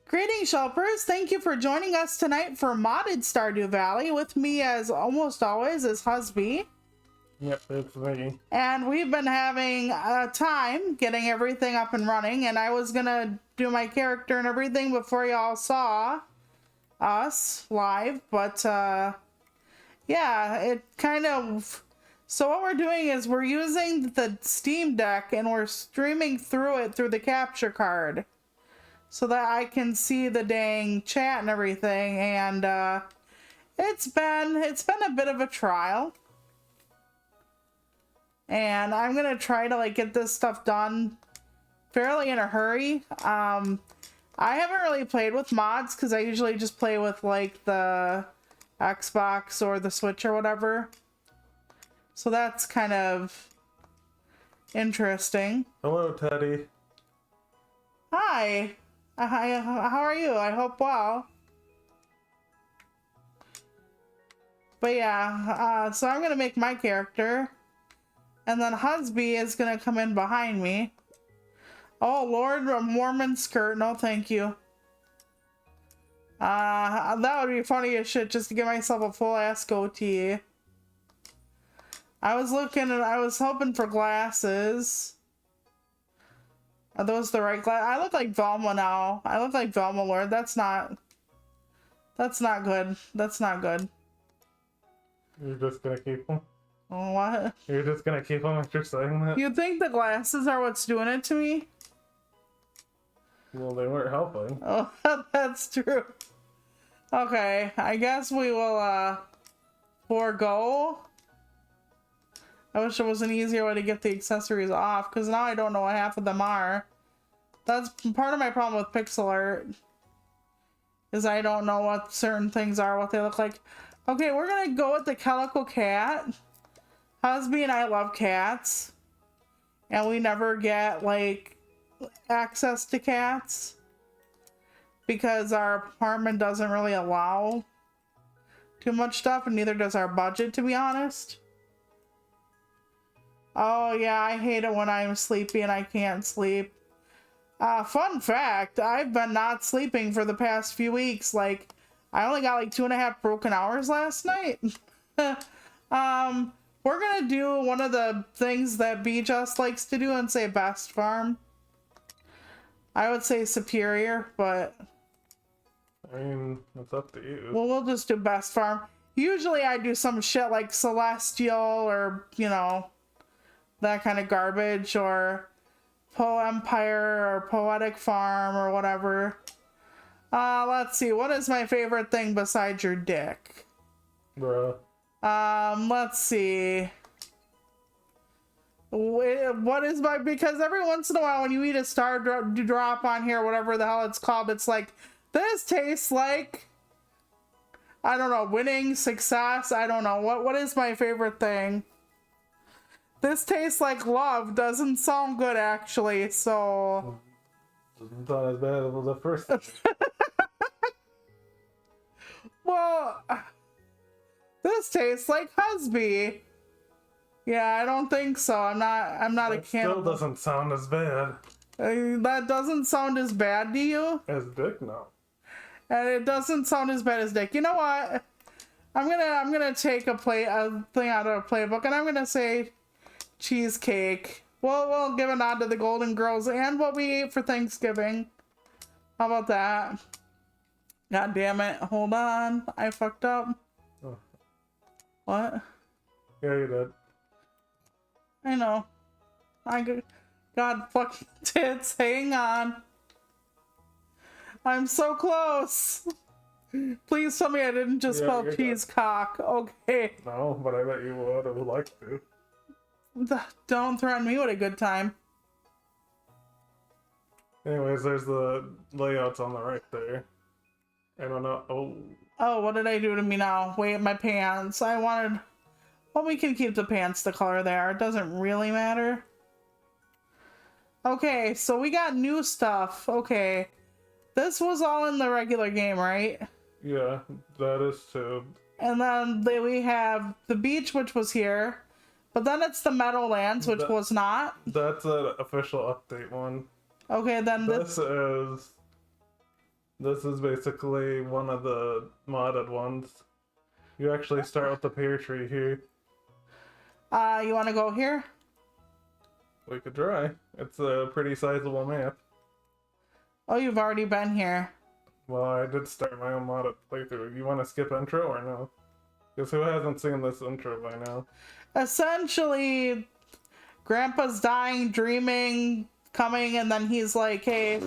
Greetings, Shelpers. Thank you for joining us tonight for modded Stardew Valley. With me, as almost always, is Husby. Yep, it's me. And we've been having a time getting everything up and running, and I was gonna do my character and everything before y'all saw us live, but yeah, it kind of... So what we're doing is we're using the Steam Deck and we're streaming through it through the capture card so that I can see the dang chat and everything, and it's been a bit of a trial. And I'm gonna try to like get this stuff done fairly in a hurry. I haven't really played with mods because I usually just play with like the Xbox or the Switch or whatever. So that's kind of interesting. Hello, Teddy. Hi. Hi. How are you? I hope well. But yeah, so I'm gonna make my character. And then Husby is gonna come in behind me. Oh Lord, a Mormon skirt. No, thank you. That would be funny as shit just to get myself a full ass goatee. I was hoping for glasses. Are those the right glasses? I look like Velma now. I look like Velma, Lord. That's not good. That's not good. You're just gonna keep them? What? You're just gonna keep them after saying that? You think the glasses are what's doing it to me? Well, they weren't helping. Oh, that's true. Okay, I guess we will, forego. I wish there was an easier way to get the accessories off, because now I don't know what half of them are. That's part of my problem with pixel art, is I don't know what certain things are, what they look like. Okay, we're gonna go with the Calico Cat. Husby and I love cats, and we never get, like, access to cats, because our apartment doesn't really allow too much stuff, and neither does our budget, to be honest. Oh yeah, I hate it when I'm sleepy and I can't sleep. Fun fact, I've been not sleeping for the past few weeks. Like, I only got like 2.5 broken hours last night. We're gonna do one of the things that B Just likes to do and say best farm. I would say superior, but... I mean, it's up to you. Well, we'll just do best farm. Usually I do some shit like Celestial or, you know, that kind of garbage, or Po Empire or Poetic Farm or whatever. Let's see, what is my favorite thing besides your dick? Bruh. Let's see. What is my, because every once in a while when you eat a star drop on here, whatever the hell it's called, it's like, this tastes like, I don't know, winning, success, I don't know. What is my favorite thing? This tastes like love. Doesn't sound good, actually, so... Doesn't sound as bad as the first. Well, this tastes like Husby. Yeah, I don't think so. I'm not a cannibal. Still doesn't sound as bad. That doesn't sound as bad to you? As Dick, no. And it doesn't sound as bad as Dick. You know what? I'm gonna take a thing out of a playbook, and I'm gonna say cheesecake. We'll give a nod to the Golden Girls and what we ate for Thanksgiving. How about that? God damn it. Hold on. I fucked up. Oh. What? Yeah, you did. I know. God fucking tits. Hang on. I'm so close. Please tell me I didn't just spell cheesecock. Okay. No, but I bet you would have liked to. Don't threaten me with a good time. Anyways, there's the layouts on the right there. I don't know. Oh, what did I do to me now? Wait, my pants. I wanted... Well, we can keep the pants the color they are. It doesn't really matter. Okay, so we got new stuff. Okay. This was all in the regular game, right? Yeah, that is too. And then we have the beach, which was here. But then it's the Meadowlands, which was not. That's an official update one. Okay, then this is This is basically one of the modded ones. You actually start with the pear tree here. You want to go here? We could try. It's a pretty sizable map. Oh, you've already been here. Well, I did start my own modded playthrough. You want to skip intro or no? Because who hasn't seen this intro by now? Essentially, Grandpa's dying, dreaming, coming, and then he's like, hey,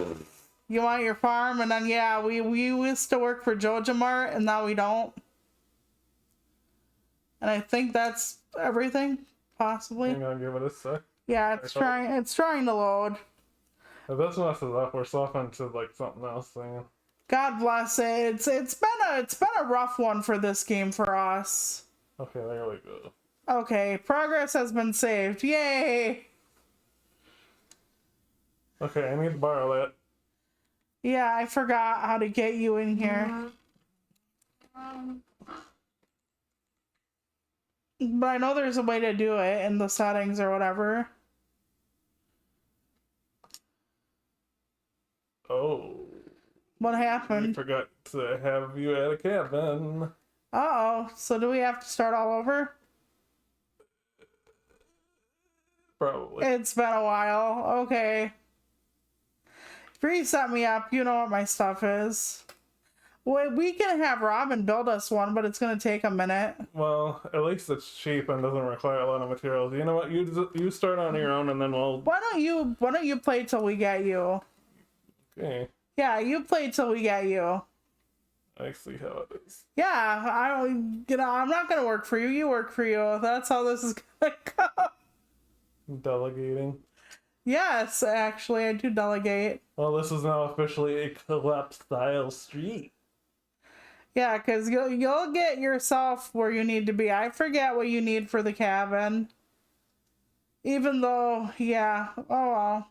you want your farm? And then, yeah, we used to work for Joja Mart, and now we don't. And I think that's everything, possibly. Hang on, give it a sec. Yeah, it's trying to load. If this messes up, we're swapping to like something else thing. God bless it. It's been a rough one for this game for us. Okay, there we go. Okay, progress has been saved. Yay! Okay, I need to borrow that. Yeah, I forgot how to get you in here. But I know there's a way to do it in the settings or whatever. Oh. What We happened? forgot to have you at a cabin. Uh-oh. So do we have to start all over? Probably. It's been a while. Okay. Reset me up. You know what my stuff is. Well, we can have Robin build us one, but it's going to take a minute. Well, at least it's cheap and doesn't require a lot of materials. You know what? You start on your own and then we'll... Why don't you play till we get you? Okay. Yeah, you play till we get you. I see how it is. Yeah, I'm not going to work for you. You work for you. That's how this is going to go. Delegating. Yes, actually, I do delegate. Well, this is now officially a co-op style street. Yeah, because you'll get yourself where you need to be. I forget what you need for the cabin. Even though, yeah, oh well.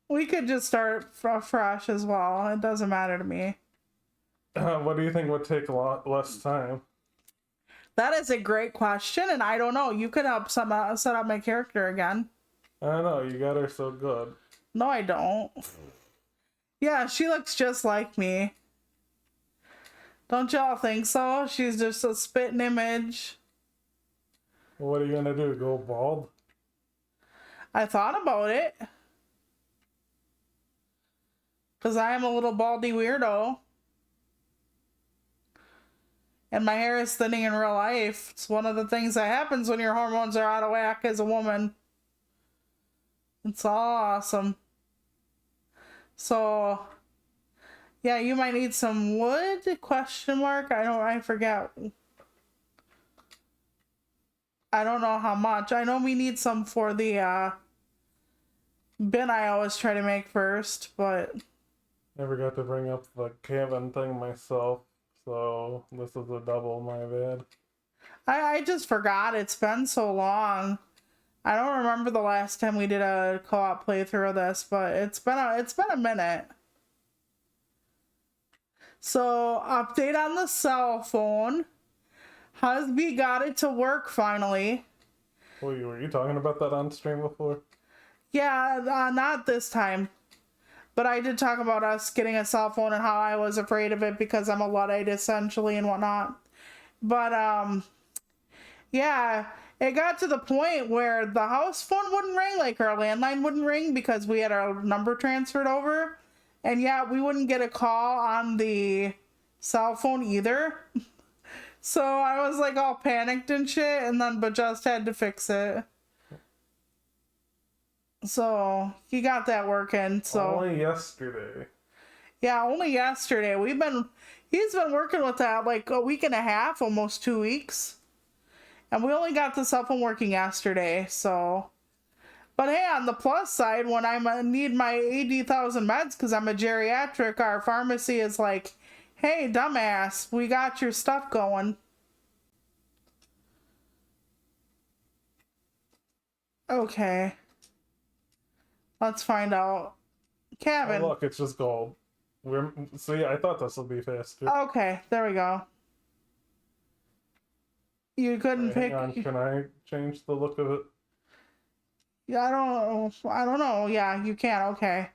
We could just start fresh as well. It doesn't matter to me. What do you think would take a lot less time? That is a great question, and I don't know. You could help set up my character again. I don't know, you got her so good. No, I don't. Yeah, she looks just like me. Don't y'all think so? She's just a spitting image. What are you gonna do, go bald? I thought about it. Because I am a little baldy weirdo. And my hair is thinning in real life. It's one of the things that happens when your hormones are out of whack as a woman. It's all awesome. So, yeah, you might need some wood? Question mark? I forget. I don't know how much. I know we need some for the bin I always try to make first, but... Never got to bring up the cabin thing myself, so this is a double, my bad. I just forgot. It's been so long. I don't remember the last time we did a co-op playthrough of this, but it's been a minute. So, update on the cell phone. Husby got it to work finally. Were you talking about that on stream before? Yeah, not this time. But I did talk about us getting a cell phone and how I was afraid of it because I'm a Luddite essentially and whatnot. But, yeah, it got to the point where the house phone wouldn't ring, like our landline wouldn't ring because we had our number transferred over. And yeah, we wouldn't get a call on the cell phone either. So I was like all panicked and shit, and then but just had to fix it. So he got that working. So only yesterday. Yeah, only yesterday. He's been working with that like a week and a half, almost 2 weeks. And we only got the cell phone working yesterday, so. But hey, on the plus side, when I need my 80,000 meds because I'm a geriatric, our pharmacy is like, hey, dumbass, we got your stuff going. Okay. Let's find out. Cabin. Oh, look, it's just gold. See, I thought this would be faster. Okay, there we go. You couldn't Wait, pick. hang on, can I change the look of it? Yeah, I don't know. Yeah, you can. Okay.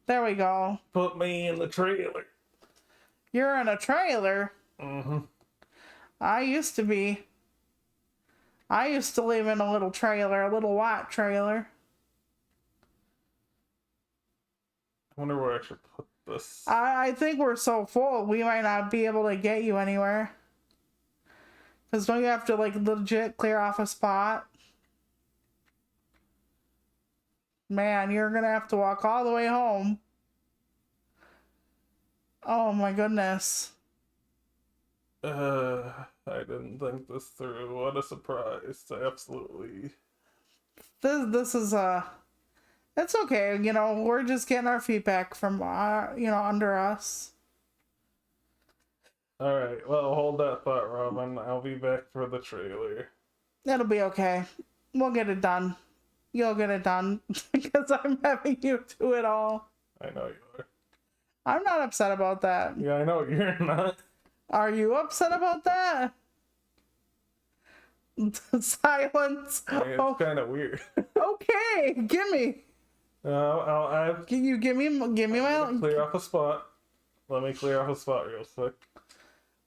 There we go. Put me in the trailer. You're in a trailer. Mm-hmm. I used to be. I used to live in a little trailer, a little white trailer. I wonder where I should put this. I think we're so full, we might not be able to get you anywhere. Because don't you have to, like, legit clear off a spot? Man, you're gonna have to walk all the way home. Oh my goodness. I didn't think this through. What a surprise. Absolutely. This is it's okay, you know, we're just getting our feedback from you know, under us. Alright, well, hold that thought, Robin. I'll be back for the trailer. It'll be okay. We'll get it done. You'll get it done. Because I'm having you do it all. I know you are. I'm not upset about that. Yeah, I know you're not. Are you upset about that? Silence. It's kind of weird. Okay, gimme. Can you give me my? Clear off a spot. Let me clear off a spot real quick.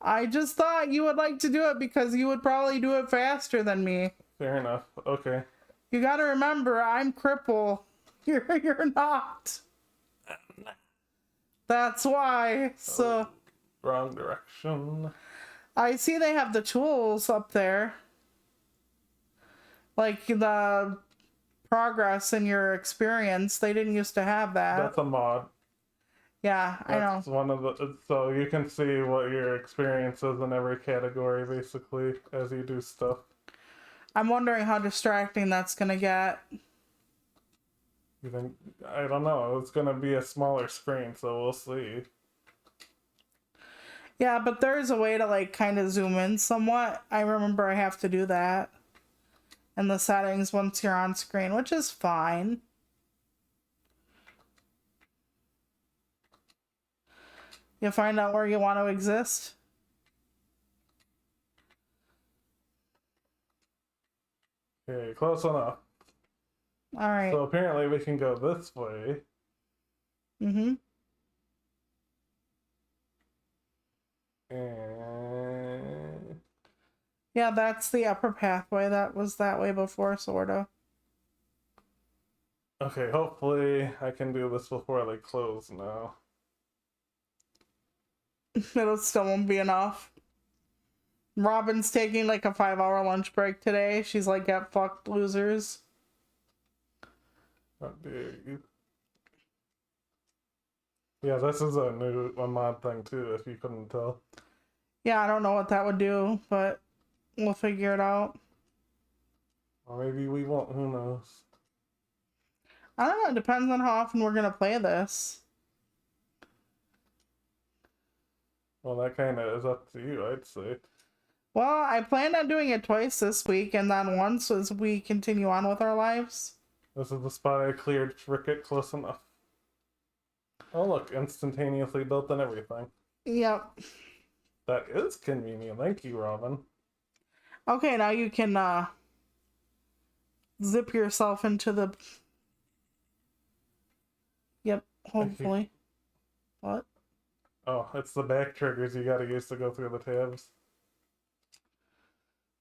I just thought you would like to do it because you would probably do it faster than me. Fair enough. Okay. You got to remember, I'm cripple. You're not. That's why. So. Wrong direction. I see they have the tools up there. Like the progress in your experience. They didn't used to have that. That's a mod. Yeah, I know. That's one of the. So you can see what your experience is in every category, basically, as you do stuff. I'm wondering how distracting that's gonna get. You think? I don't know. It's gonna be a smaller screen, so we'll see. Yeah, but there's a way to, like, kind of zoom in somewhat. I remember I have to do that in the settings once you're on screen, which is fine. You find out where you want to exist. Okay, close enough. All right. So apparently we can go this way. Mm-hmm. And Yeah, that's the upper pathway. That was that way before, sort of. okay, hopefully I can do this before they close now. It still won't be enough. Robin's taking like a 5-hour lunch break today. She's like, get fucked, losers. How dare you? Yeah, this is a mod thing too, if you couldn't tell. Yeah, I don't know what that would do, but we'll figure it out. Or maybe we won't, who knows? I don't know, it depends on how often we're gonna play this. Well, that kind of is up to you, I'd say. Well, I plan on doing it twice this week, and then once as we continue on with our lives. This is the spot I cleared. Cricket close enough. Oh, look, instantaneously built and everything. Yep. That is convenient. Thank you, Robin. Okay, now you can zip yourself into the... Yep, hopefully. What? Oh, it's the back triggers you gotta use to go through the tabs.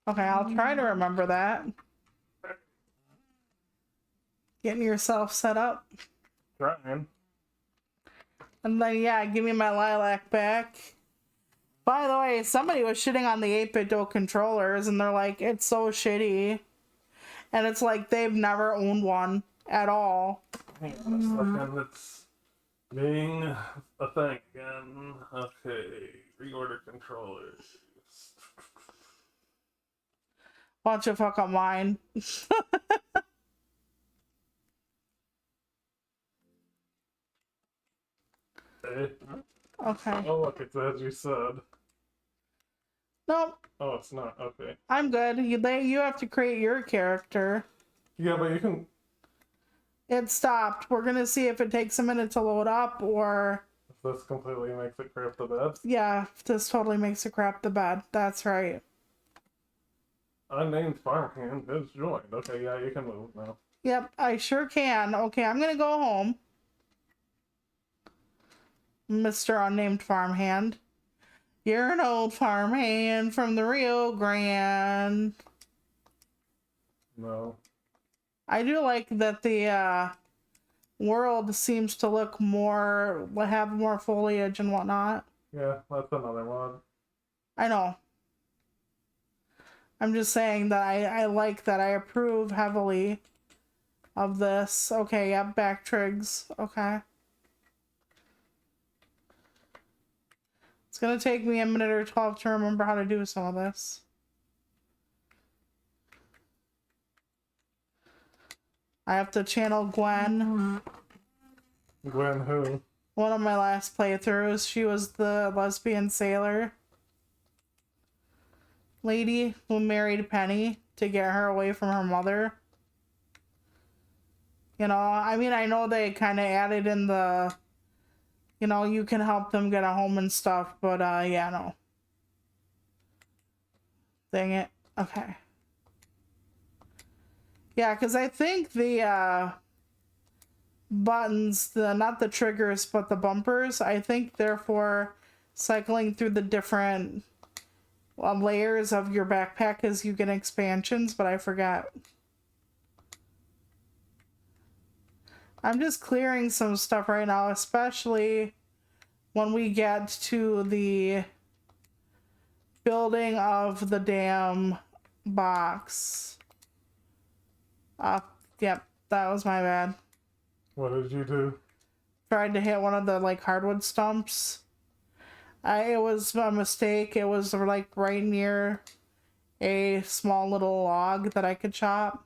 Okay, I'll try to remember that. Getting yourself set up. Trying. And then, yeah, give me my lilac back. By the way, somebody was shitting on the 8-bit controllers, and they're like, it's so shitty. And it's like, they've never owned one at all. Hang on a second, it's being a thing again. Okay, reorder controllers. Why don't you fuck up mine? Okay. Okay. Oh, look, it's as you said. Nope. Oh, it's not. Okay. I'm good. You have to create your character. Yeah, but you can... It stopped. We're gonna see if it takes a minute to load up, or... If this completely makes it crap the bed. Yeah, this totally makes it crap the bed. That's right. Unnamed farmhand is joined. Okay, yeah, you can move now. Yep, I sure can. Okay, I'm gonna go home. Mr. Unnamed Farmhand. You're an old farmhand from the Rio Grande. No. I do like that the world seems to look more, have more foliage and whatnot. Yeah, that's another mod. I know. I'm just saying that I like that. I approve heavily of this. Okay, yep, back trigs. Okay. It's gonna take me a minute or 12 to remember how to do some of this. I have to channel Gwen. Gwen who? One of my last playthroughs. She was the lesbian sailor lady who married Penny to get her away from her mother. You know, I mean, I know they kind of added in the, you know, you can help them get a home and stuff, but yeah, no. Dang it. Okay. Yeah, because I think the buttons, not the triggers, but the bumpers, I think therefore cycling through the different layers of your backpack as you get expansions, but I forgot. I'm just clearing some stuff right now, especially when we get to the building of the damn box. Yep, that was my bad. What did you do? Tried to hit one of the like hardwood stumps. It was a mistake. It was like right near a small little log that I could chop.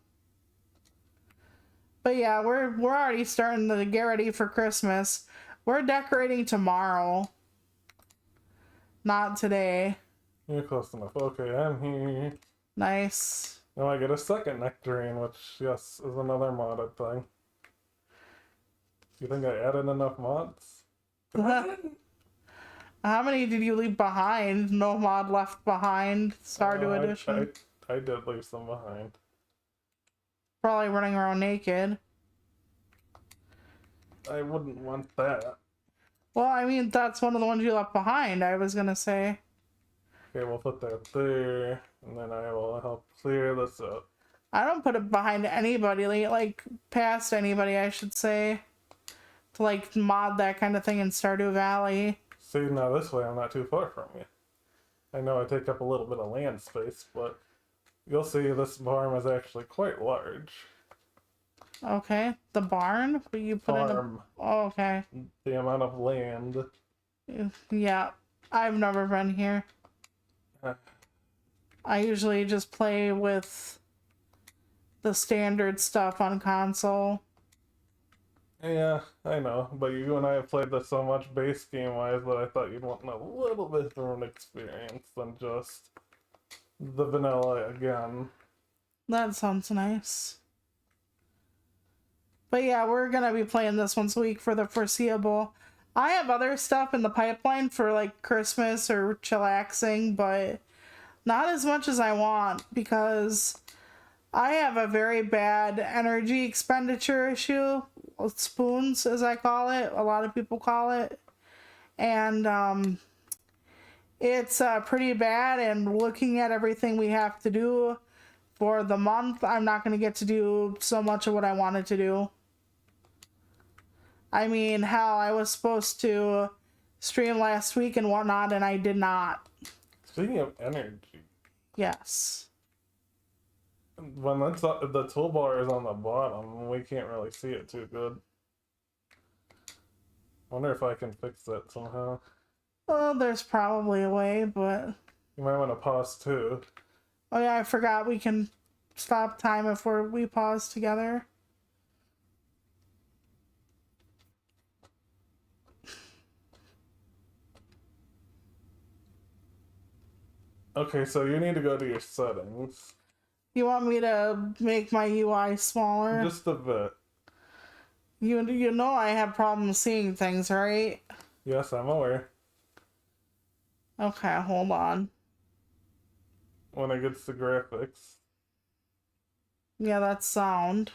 But yeah, we're already starting to get ready for Christmas. We're decorating tomorrow, not today. You're close enough. Okay, I'm here. Nice. Now I get a second nectarine, which, yes, is another modded thing. You think I added enough mods? How many did you leave behind? No mod left behind. Stardew Edition. I did leave some behind. Probably running around naked. I wouldn't want that. Well, I mean, that's one of the ones you left behind, I was gonna say. Okay, we'll put that there, and then I will help clear this up. I don't put it behind anybody, like past anybody, I should say. To like mod that kind of thing in Stardew Valley. See, now this way I'm not too far from you. I know I take up a little bit of land space, but you'll see this farm is actually quite large. Okay, the barn? You put Farm. Oh, okay. The amount of land. Yeah, I've never been here. I usually just play with the standard stuff on console. Yeah, I know, but you and I have played this so much base game-wise that I thought you'd want a little bit of an experience than just the vanilla again. That sounds nice. But yeah, we're gonna be playing this once a week for the foreseeable. I have other stuff in the pipeline for like Christmas or chillaxing, but not as much as I want because I have a very bad energy expenditure issue. Spoons, as I call it. A lot of people call it. And it's pretty bad, and looking at everything we have to do for the month, I'm not going to get to do so much of what I wanted to do. I mean, hell, I was supposed to stream last week and whatnot, and I did not. Speaking of energy. Yes. When the toolbar is on the bottom, we can't really see it too good. Wonder if I can fix that somehow. Well, there's probably a way, but... You might want to pause too. Oh yeah, I forgot we can stop time if we pause together. Okay, so you need to go to your settings. You want me to make my UI smaller? Just a bit. You know I have problems seeing things, right? Yes, I'm aware. Okay, hold on. When it gets to graphics. Yeah, that's sound.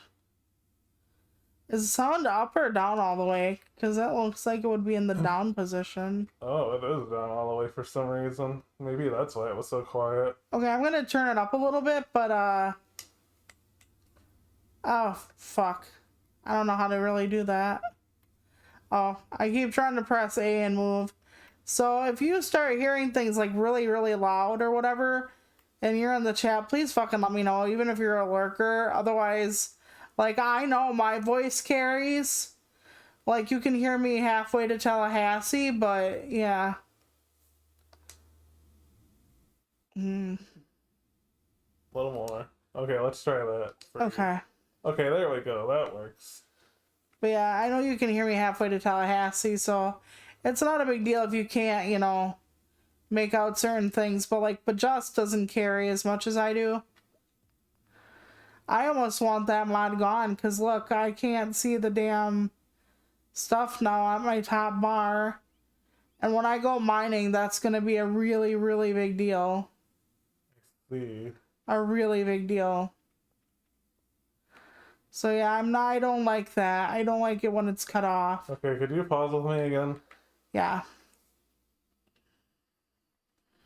Is the sound up or down all the way? Because that looks like it would be in the down position. Oh, it is down all the way for some reason. Maybe that's why it was so quiet. Okay, I'm gonna turn it up a little bit, but oh, fuck. I don't know how to really do that. Oh, I keep trying to press A and move. So if you start hearing things like really, really loud or whatever, and you're in the chat, please fucking let me know, even if you're a lurker. Otherwise, like, I know my voice carries. Like, you can hear me halfway to Tallahassee, but yeah. A little more. Okay, let's try that. Okay. Okay, there we go. That works. But yeah, I know you can hear me halfway to Tallahassee, so it's not a big deal if you can't, you know, make out certain things. But Just doesn't carry as much as I do. I almost want that mod gone, because look, I can't see the damn stuff now at my top bar. And when I go mining, that's going to be a really, really big deal. I see. A really big deal. So yeah, I don't like that. I don't like it when it's cut off. Okay, could you pause with me again? Yeah.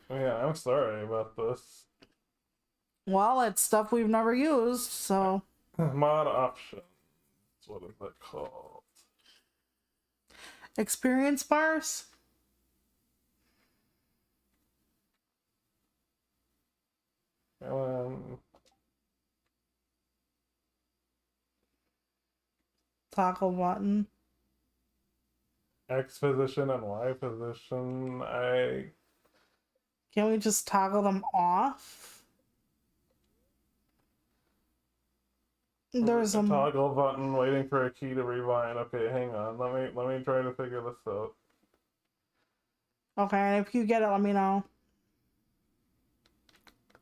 Yeah, I'm sorry about this. Well, it's stuff we've never used, so. Mod options. What is that called? Experience bars? Toggle button. X position and Y position. Can we just toggle them off? There's a toggle button waiting for a key to rewind. Okay, hang on. Let me try to figure this out. Okay, if you get it, let me know.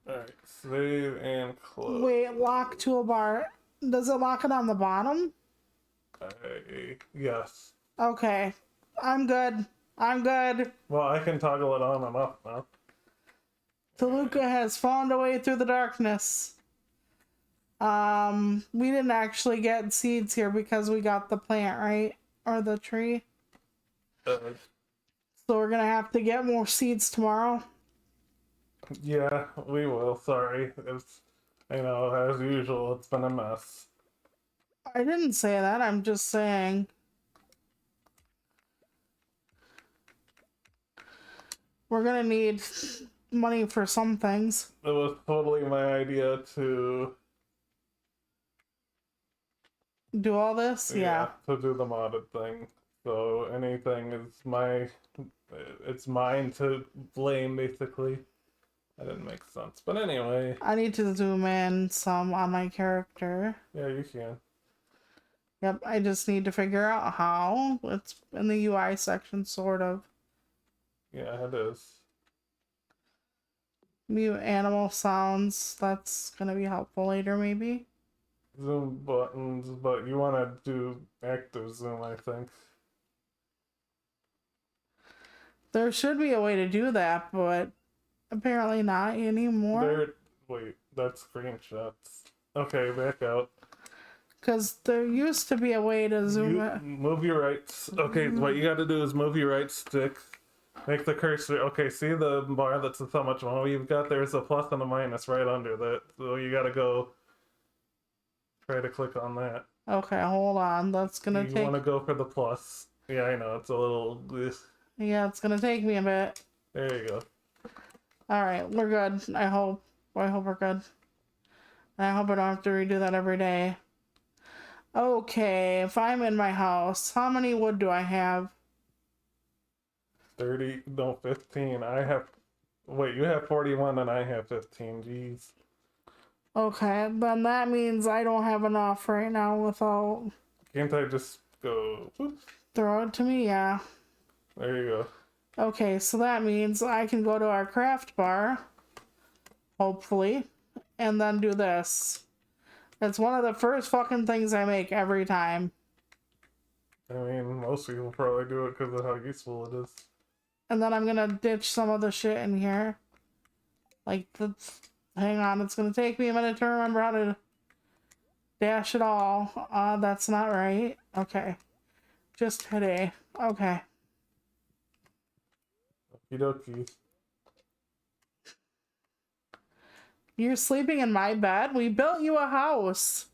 Alright, save and close. Wait, lock toolbar. Does it lock it on the bottom? Yes. Okay. I'm good. I'm good. Well, I can toggle it on and off now. Toluca has fallen away through the darkness. We didn't actually get seeds here because we got the plant, right? Or the tree. So we're gonna have to get more seeds tomorrow. Yeah, we will. Sorry. It's, as usual, it's been a mess. I didn't say that, I'm just saying. We're gonna need money for some things. It was totally my idea to do all this? Yeah. To do the modded thing. So anything is it's mine to blame, basically. That didn't make sense. But anyway. I need to zoom in some on my character. Yeah, you can. Yep, I just need to figure out how. It's in the UI section, sort of. Yeah, it is. Mute animal sounds. That's gonna be helpful later, maybe. Zoom buttons, but you want to do active zoom, I think. There should be a way to do that, but apparently not anymore. Wait, that's screenshots. Okay, back out. Because there used to be a way to zoom it. Move your right. Okay, what you got to do is move your right stick. Make the cursor. Okay, see the bar that's so much more you've got? There's a plus and a minus right under that. So you got to go. Try to click on that. Okay, hold on. That's gonna take. You want to go for the plus. Yeah, I know. It's a little. Yeah, it's gonna take me a bit. There you go. Alright, we're good. I hope we're good. I hope I don't have to redo that every day. Okay, if I'm in my house, how many wood do I have? 30, no, 15. I have. Wait, you have 41 and I have 15. Jeez. Okay, then that means I don't have enough right now without... Can't I just go... Oops. Throw it to me? Yeah. There you go. Okay, so that means I can go to our craft bar, hopefully, and then do this. It's one of the first fucking things I make every time. I mean, most people probably do it because of how useful it is. And then I'm gonna ditch some of the shit in here. Like, hang on, it's gonna take me a minute to remember how to Dash it all. That's not right. Okay. Just today. Okay. Okie dokie. You're sleeping in my bed? We built you a house.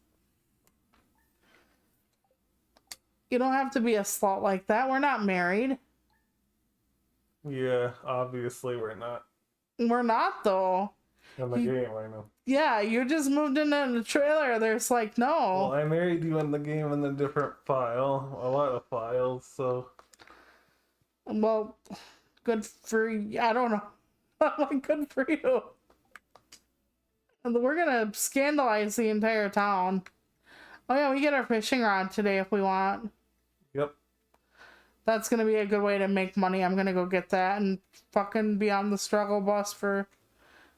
You don't have to be a slut like that. We're not married. Yeah, obviously we're not. We're not, though. In the game, I know. Yeah, you just moved into the trailer. There's like, no. Well, I married you in the game in a different file. A lot of files, so... Well, good for you. I don't know. Like, good for you. And we're gonna scandalize the entire town. Oh yeah, we get our fishing rod today if we want. Yep. That's gonna be a good way to make money. I'm gonna go get that and fucking be on the struggle bus for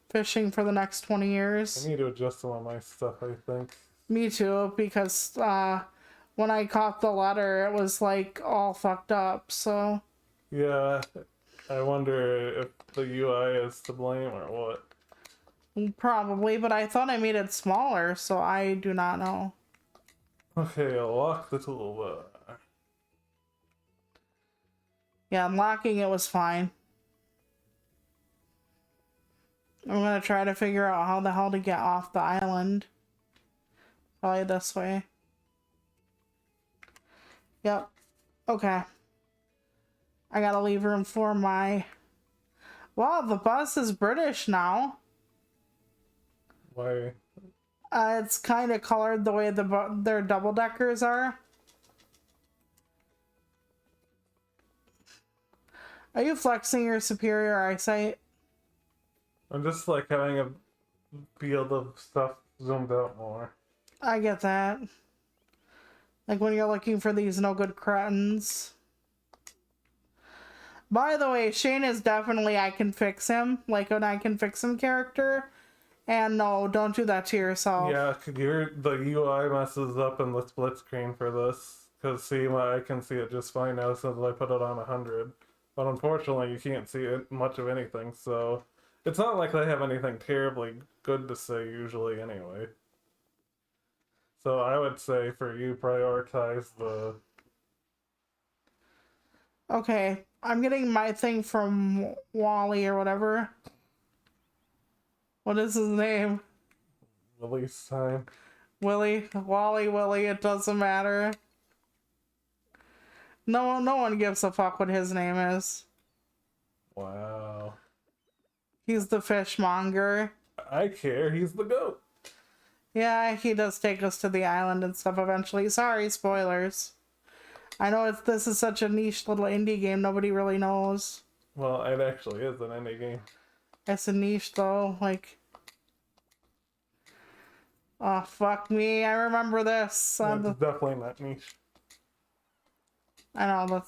fishing for the next 20 years. I need to adjust some of my stuff, I think. Me too, because when I caught the letter, it was like all fucked up, so... Yeah, I wonder if the UI is to blame or what. Probably, but I thought I made it smaller, so I do not know. Okay, I'll lock the toolbar. Yeah, unlocking it was fine. I'm gonna try to figure out how the hell to get off the island. Probably this way. Yep. Okay. I gotta leave room for my... Wow, the bus is British now. Why? It's kind of colored the way their double deckers are. Are you flexing your superior eyesight? I'm just like having a field of stuff zoomed out more. I get that. Like when you're looking for these no good cretins. By the way, Shane is definitely I can fix him. Like an I can fix him character. And no, don't do that to yourself. Yeah, the UI messes up in the split screen for this. Because see, I can see it just fine now since I put it on 100. But unfortunately, you can't see it much of anything, so... It's not like they have anything terribly good to say usually anyway. So I would say for you, prioritize the... Okay, I'm getting my thing from Wally or whatever. What is his name? release time. Willie, Wally, Willie, it doesn't matter. No one gives a fuck what his name is. Wow. He's the fishmonger. I care, he's the goat. Yeah, he does take us to the island and stuff eventually. Sorry, spoilers. I know this is such a niche little indie game, nobody really knows. Well, it actually is an indie game. It's a niche though, like... Oh, fuck me, I remember this. It's definitely not niche. I know,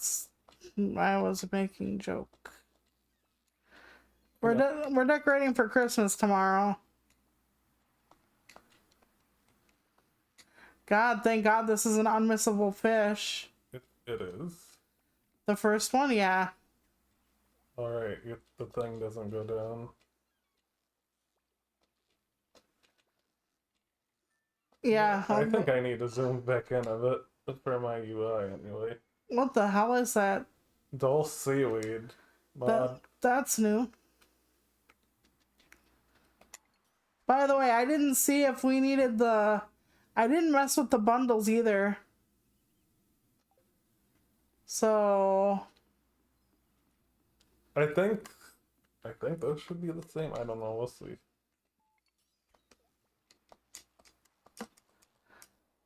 I was making a joke. We're decorating for Christmas tomorrow. God, thank God this is an unmissable fish. It is. The first one, yeah. Alright, if the thing doesn't go down. Yeah. I think I need to zoom back in a bit for my UI anyway. What the hell is that? Dull seaweed mod. That's new. By the way, I didn't see if we needed I didn't mess with the bundles either. So... I think those should be the same. I don't know, we'll see.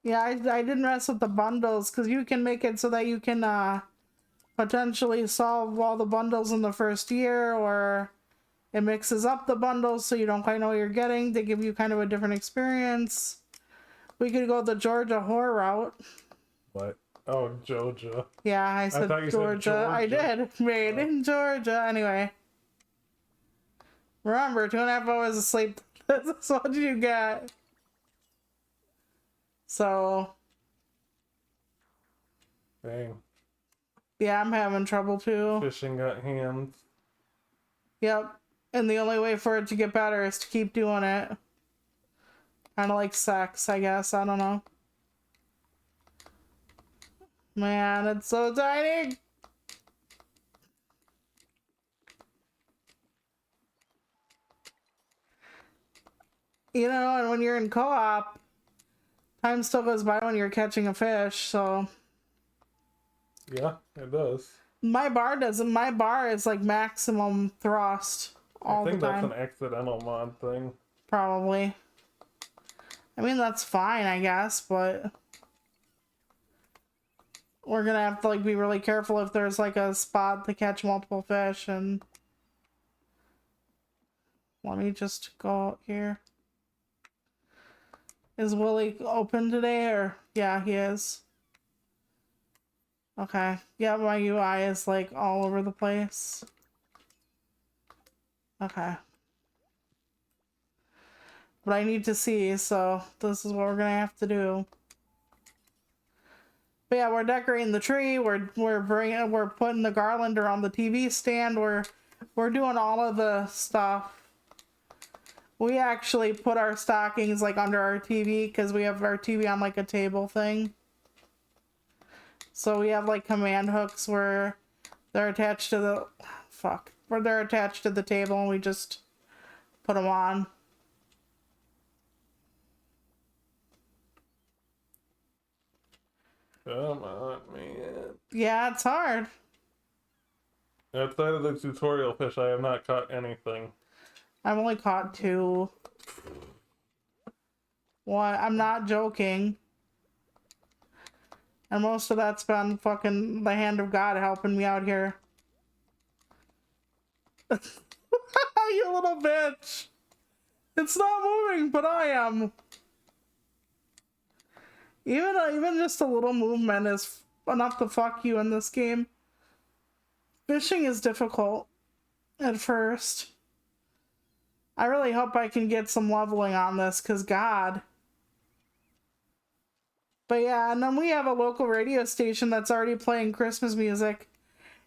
Yeah, I didn't mess with the bundles because you can make it so that you can potentially solve all the bundles in the first year, or it mixes up the bundles so you don't quite know what you're getting. They give you kind of a different experience. We could go the Georgia whore route. What? Oh, Georgia. Yeah, I said thought you Georgia. said Georgia. I did. Made in Georgia. Anyway. Remember, 2.5 hours of sleep. That's what you get. So. Dang. Yeah, I'm having trouble too. Fishing got hands. Yep. And the only way for it to get better is to keep doing it. Kind of like sex, I guess. I don't know. Man, it's so tiny. You know, and when you're in co-op, time still goes by when you're catching a fish, so... Yeah, it does. My bar doesn't. My bar is like maximum thrust all the time. I think that's an accidental mod thing. Probably. I mean, that's fine, I guess, but... We're gonna have to like be really careful if there's like a spot to catch multiple fish, and... Let me just go out here. Is Willie open today, or... Yeah, he is. Okay. Yeah, my UI is like all over the place. Okay. But I need to see, so this is what we're gonna have to do. But yeah, we're decorating the tree. We're putting the garland around the TV stand. We're doing all of the stuff. We actually put our stockings like under our TV because we have our TV on like a table thing. So we have like command hooks where they're attached to the where they're attached to the table, and we just put them on. Come on, man. Yeah, it's hard. Outside of the tutorial fish, I have not caught anything. I've only caught 2. What? I'm not joking. And most of that's been fucking the hand of God helping me out here. You little bitch! It's not moving, but I am. Even just a little movement is enough to fuck you in this game. Fishing is difficult at first. I really hope I can get some leveling on this, because God. But yeah, and then we have a local radio station that's already playing Christmas music.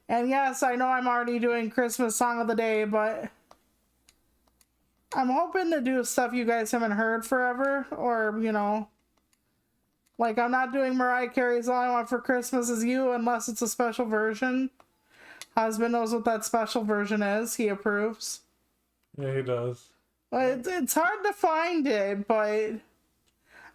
And yes, I know I'm already doing Christmas song of the day, but I'm hoping to do stuff you guys haven't heard forever, or, you know, like I'm not doing Mariah Carey's All I Want for Christmas Is You unless it's a special version. Husband knows what that special version is. He approves. Yeah, he does. It's hard to find it, but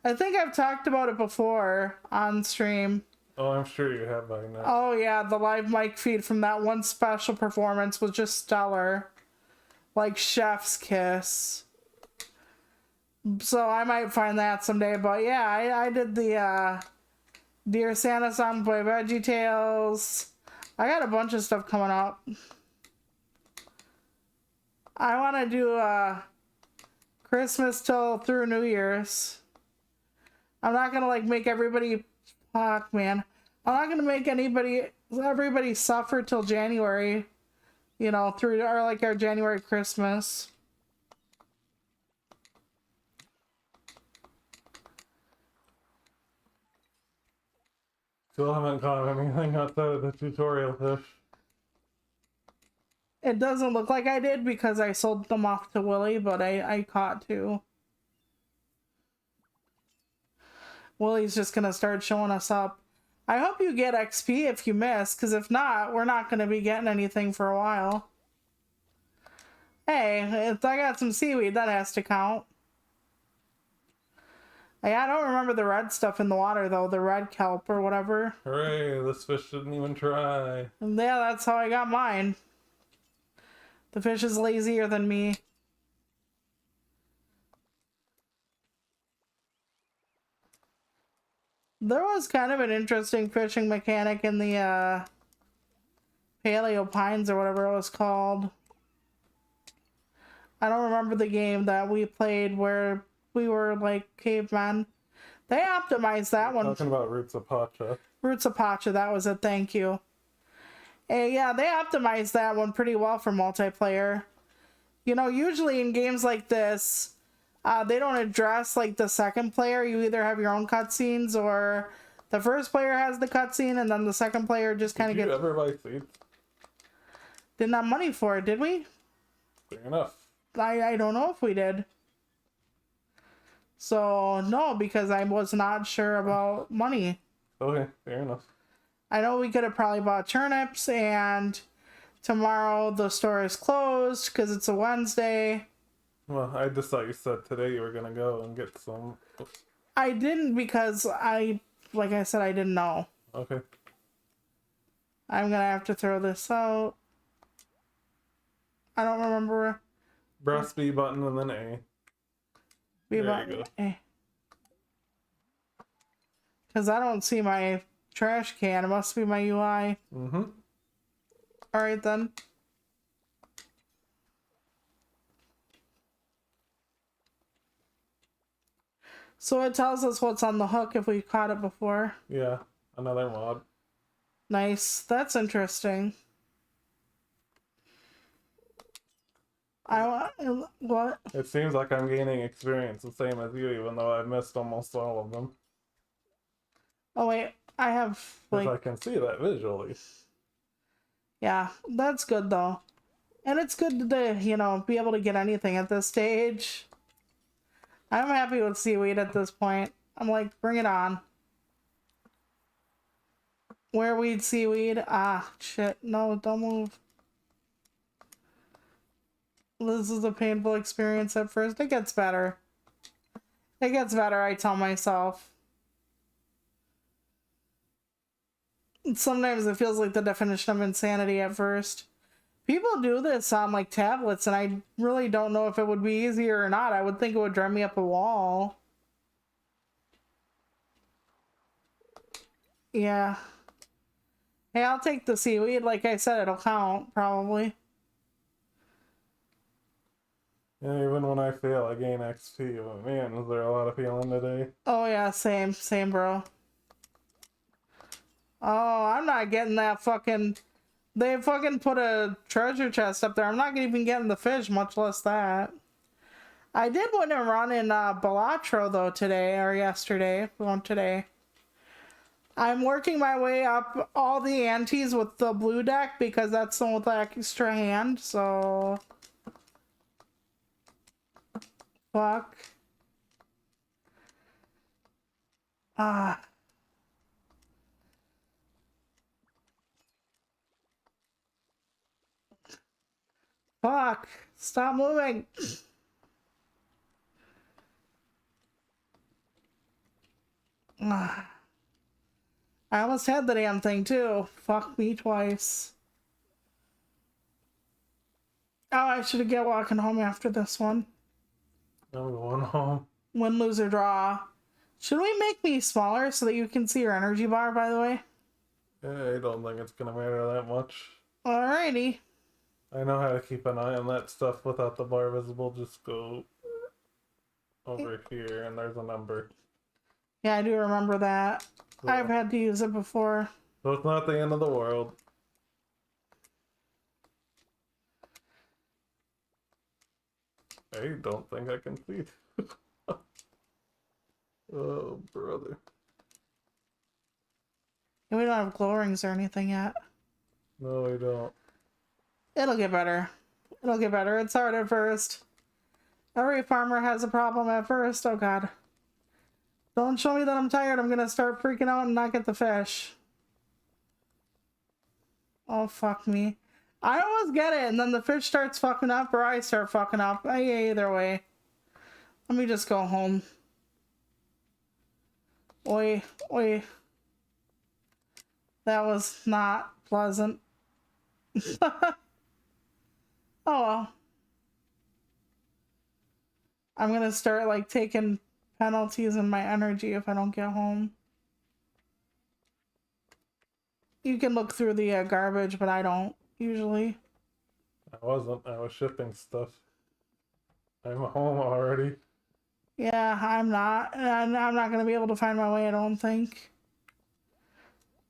I think I've talked about it before on stream. Oh, I'm sure you have by now. Oh yeah, the live mic feed from that one special performance was just stellar. Like chef's kiss. So I might find that someday, but yeah, I did the Dear Santa song by Veggie Tales. I got a bunch of stuff coming up. I want to do Christmas till through New Year's. I'm not gonna like make everybody fuck, man. I'm not gonna make everybody suffer till January, you know, through our January Christmas. Still haven't caught anything outside of the tutorial fish. It doesn't look like I did because I sold them off to Willie, but I caught 2. Willie's just gonna start showing us up. I hope you get XP if you miss, because if not, we're not gonna be getting anything for a while. Hey, if I got some seaweed, that has to count. I don't remember the red stuff in the water, though. The red kelp or whatever. Hooray, this fish didn't even try. And yeah, that's how I got mine. The fish is lazier than me. There was kind of an interesting fishing mechanic in the Paleo Pines or whatever it was called. I don't remember the game that we played where we were like cavemen. They optimized that one. Talking about Roots of Pacha. Roots of Pacha, that was it, thank you. Yeah, they optimized that one pretty well for multiplayer. You know, usually in games like this, they don't address like the second player. You either have your own cutscenes or the first player has the cutscene and then the second player just kind of gets... Did you ever buy seeds? Didn't have money for it, did we? Fair enough. I don't know if we did. So, no, because I was not sure about money. Okay, fair enough. I know we could have probably bought turnips, and tomorrow the store is closed because it's a Wednesday. Well, I just thought you said today you were gonna go and get some. I didn't because like I said, I didn't know. Okay. I'm gonna have to throw this out. I don't remember. Press B button and then A. B There button. you go. Because I don't see my trash can. It must be my UI. Mm-hmm. Alright then. So it tells us what's on the hook if we caught it before. Yeah, another mod. Nice. That's interesting. What? It seems like I'm gaining experience the same as you, even though I've missed almost all of them. Oh wait, I have Because like, I can see that visually. yeah, that's good though. And it's good to, be able to get anything at this stage. I'm happy with seaweed at this point. I'm like, bring it on. Wereweed, seaweed. Ah, shit. No, don't move. This is a painful experience at first. It gets better. It gets better, I tell myself. Sometimes it feels like the definition of insanity at first. People do this on like tablets, and I really don't know if it would be easier or not. I would think it would drive me up a wall. Yeah. Hey, I'll take the seaweed. Like I said, it'll count, probably. Yeah, even when I fail, I gain XP. But man, is there a lot of feeling today? Oh yeah, same, bro. Oh, I'm not getting that fucking... They fucking put a treasure chest up there. I'm not even getting the fish, much less that. I did win a run in Balatro, though, today, or yesterday. Well, today. I'm working my way up all the antes with the blue deck, because that's the one with the extra hand, so... Fuck. Ah. Fuck. Stop moving. Ah. I almost had the damn thing too. Fuck me twice. Oh, I should get walking home after this one. I'm going home. Win, lose, or draw. Should we make me smaller so that you can see your energy bar, by the way? Yeah, I don't think it's gonna matter that much. Alrighty. I know how to keep an eye on that stuff without the bar visible. Just go over here and there's a number. Yeah, I do remember that. So, I've had to use it before. so it's not the end of the world. I don't think I can see. Oh, brother. And we don't have glow rings or anything yet. No, I don't. It'll get better. It'll get better. It's hard at first. Every farmer has a problem at first. Oh god. Don't show me that I'm tired. I'm gonna start freaking out and not get the fish. Oh, fuck me. I always get it, and then the fish starts fucking up, or I start fucking up. Either way. Let me just go home. Oi, oi. That was not pleasant. Oh well. I'm gonna start like taking penalties in my energy if I don't get home. You can look through the garbage, but I don't usually. I wasn't. I was shipping stuff. I'm home already. Yeah, I'm not. And I'm not gonna be able to find my way, I don't think.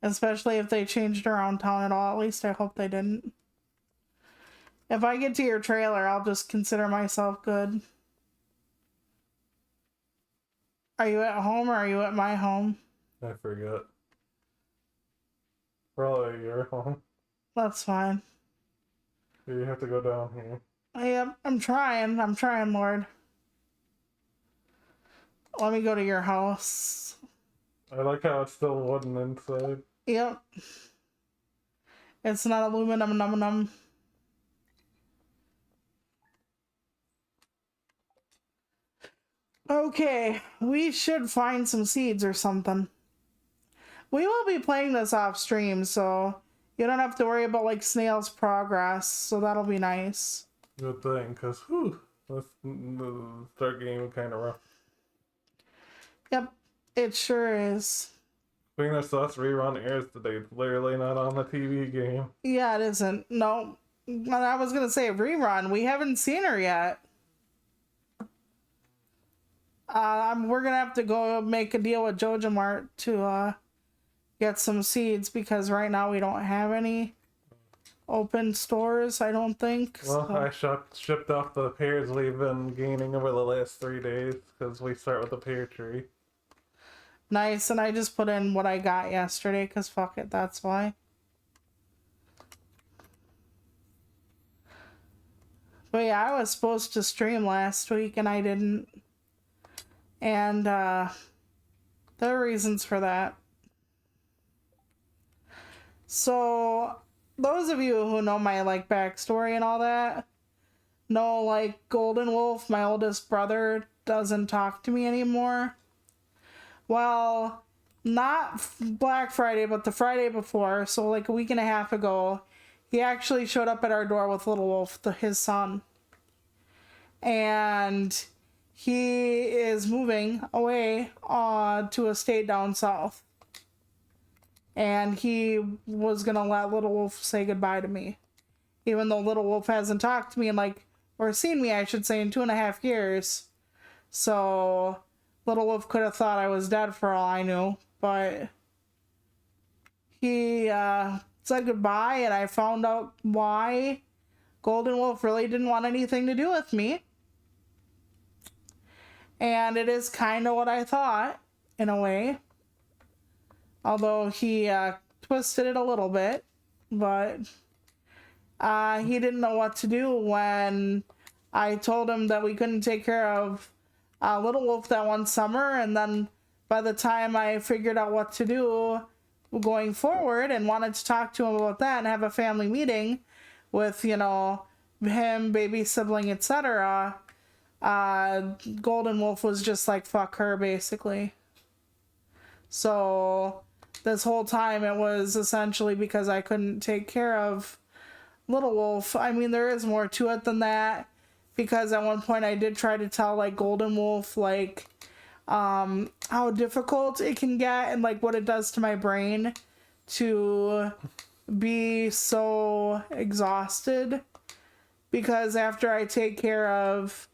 Especially if they changed around town at all. At least I hope they didn't. If I get to your trailer, I'll just consider myself good. Are you at home or are you at my home? I forgot. Probably your home. That's fine. You have to go down here. Yep, I'm trying. I'm trying, Lord. Let me go to your house. I like how it's still wooden inside. Yep. It's not aluminum num num. Okay, we should find some seeds or something. We will be playing this off stream, so you don't have to worry about like snail's progress, so that'll be nice. Good thing, because whew, this start game kind of rough. Yep, it sure is. Between us rerun airs today. It's literally not on the TV game. Yeah, it isn't. No. I was gonna say rerun. We haven't seen her yet. We're gonna have to go make a deal with Joja Mart to get some seeds because right now we don't have any open stores, I don't think. Well, so. I shipped off the pears we've been gaining over the last 3 days because we start with the pear tree. Nice, and I just put in what I got yesterday because fuck it, that's why. But yeah, I was supposed to stream last week and I didn't. And there are reasons for that. So, those of you who know my like backstory and all that know like Golden Wolf, my oldest brother, doesn't talk to me anymore. Well, not Black Friday, but the Friday before, so like a week and a half ago, he actually showed up at our door with Little Wolf, his son. And he is moving away to a state down south. And he was going to let Little Wolf say goodbye to me. Even though Little Wolf hasn't talked to me in like, or seen me, I should say, in 2.5 years. So Little Wolf could have thought I was dead for all I knew. But he said goodbye, and I found out why Golden Wolf really didn't want anything to do with me. And it is kind of what I thought, in a way. Although he twisted it a little bit. But he didn't know what to do when I told him that we couldn't take care of Little Wolf that one summer. And then by the time I figured out what to do going forward and wanted to talk to him about that and have a family meeting with, you know, him, baby sibling, etc., Golden Wolf was just like, fuck her, basically. So this whole time it was essentially because I couldn't take care of Little Wolf. I mean, there is more to it than that, because at one point I did try to tell like Golden Wolf like how difficult it can get and like what it does to my brain to be so exhausted, because after I take care of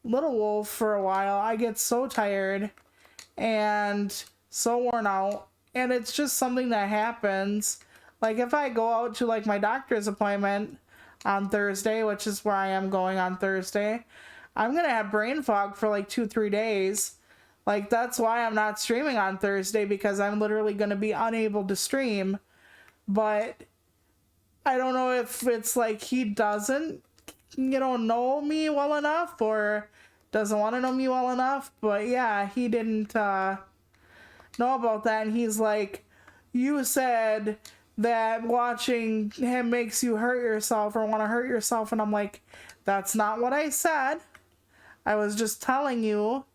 Little Wolf for a while, I get so tired and so worn out, and it's just something that happens. Like if I go out to like my doctor's appointment on Thursday, which is where I am going on Thursday, I'm gonna have brain fog for like 2-3 days. Like that's why I'm not streaming on Thursday, because I'm literally gonna be unable to stream. But I don't know if it's like he doesn't, you know me well enough, or doesn't want to know me well enough. But yeah, he didn't know about that, and he's like, you said that watching him makes you hurt yourself or want to hurt yourself, and I'm like, that's not what I said. I was just telling you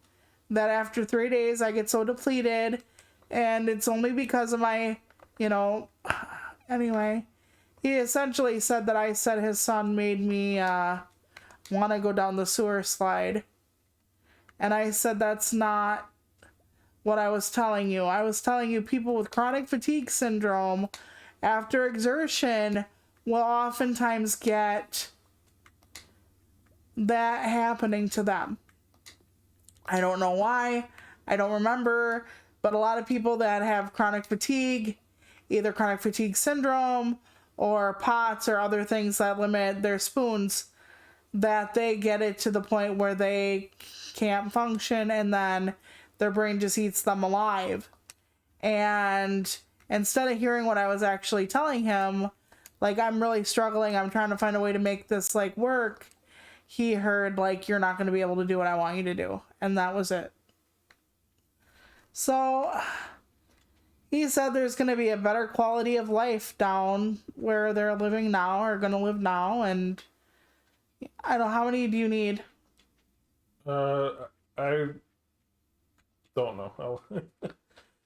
that after 3 days I get so depleted, and it's only because of my, you know, anyway. He essentially said that I said his son made me want to go down the sewer slide. And I said that's not what I was telling you. I was telling you people with chronic fatigue syndrome after exertion will oftentimes get that happening to them. I don't know why. I don't remember. But a lot of people that have chronic fatigue, either chronic fatigue syndrome or POTS or other things that limit their spoons, that they get it to the point where they can't function, and then their brain just eats them alive. And instead of hearing what I was actually telling him, like, I'm really struggling, I'm trying to find a way to make this like work, he heard like, you're not going to be able to do what I want you to do. And that was it. So he said there's going to be a better quality of life down where they're living now, or going to live now. And I don't know, how many do you need? I don't know.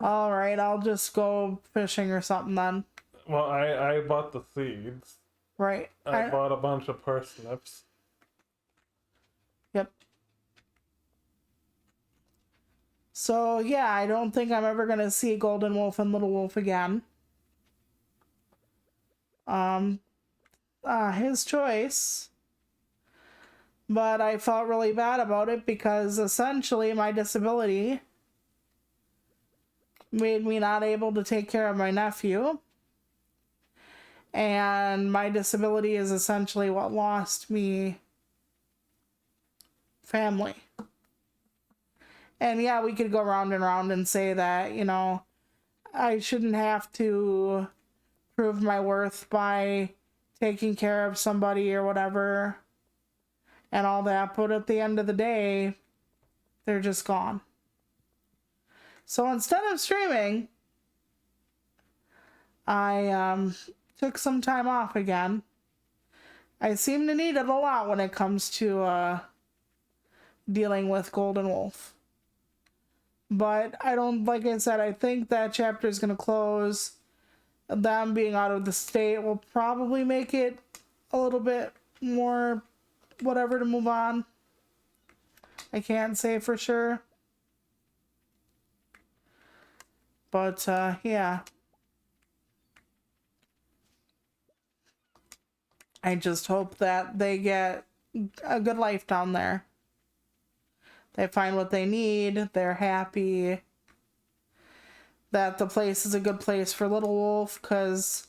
All right, I'll just go fishing or something then. Well, I bought the seeds. Right. I bought a bunch of parsnips. Yep. So, yeah, I don't think I'm ever going to see Golden Wolf and Little Wolf again. His choice. But I felt really bad about it because essentially my disability made me not able to take care of my nephew. And my disability is essentially what lost me family. And yeah, we could go round and round and say that, you know, I shouldn't have to prove my worth by taking care of somebody or whatever and all that. But at the end of the day, they're just gone. So instead of streaming, I took some time off again. I seem to need it a lot when it comes to dealing with Golden Wolf. But I don't, like I said, I think that chapter is going to close. Them being out of the state will probably make it a little bit more whatever to move on. I can't say for sure. But, yeah. I just hope that they get a good life down there. They find what they need. They're happy that the place is a good place for Little Wolf because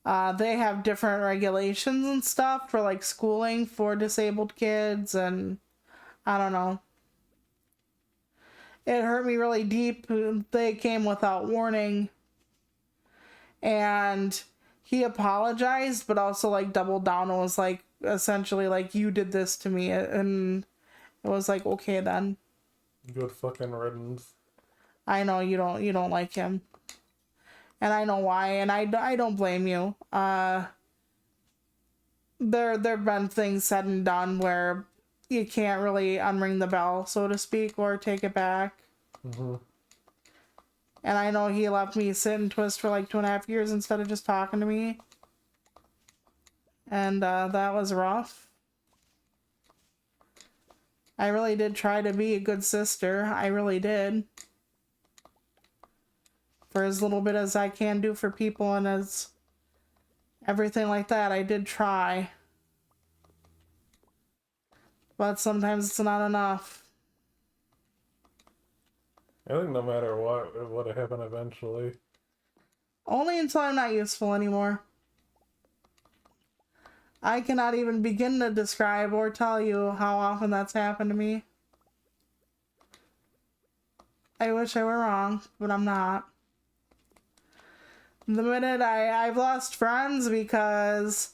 they have different regulations and stuff for like schooling for disabled kids, and I don't know. It hurt me really deep. They came without warning, and he apologized, but also like doubled down and was like essentially like, you did this to me, and it was like, okay then. Good fucking riddance. I know you don't like him. And I know why, and I don't blame you. There've been things said and done where you can't really unring the bell, so to speak, or take it back. Mm-hmm. And I know he left me sit and twist for like 2.5 years instead of just talking to me. And that was rough. I really did try to be a good sister. I really did. For as little bit as I can do for people and as everything like that, I did try. But sometimes it's not enough. I think no matter what, it would have happened eventually. Only until I'm not useful anymore. I cannot even begin to describe or tell you how often that's happened to me. I wish I were wrong, but I'm not. The minute I've lost friends because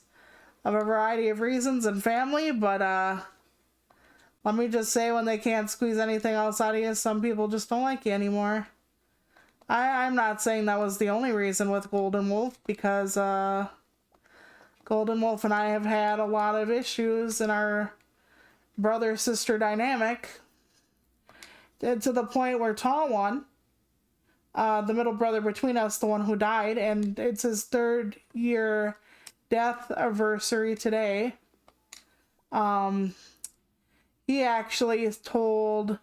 of a variety of reasons and family, but let me just say, when they can't squeeze anything else out of you, some people just don't like you anymore. I'm not saying that was the only reason with Golden Wolf, because Golden Wolf and I have had a lot of issues in our brother-sister dynamic, to the point where Tall One, the middle brother between us, the one who died, and it's his 3rd year death anniversary today. He actually told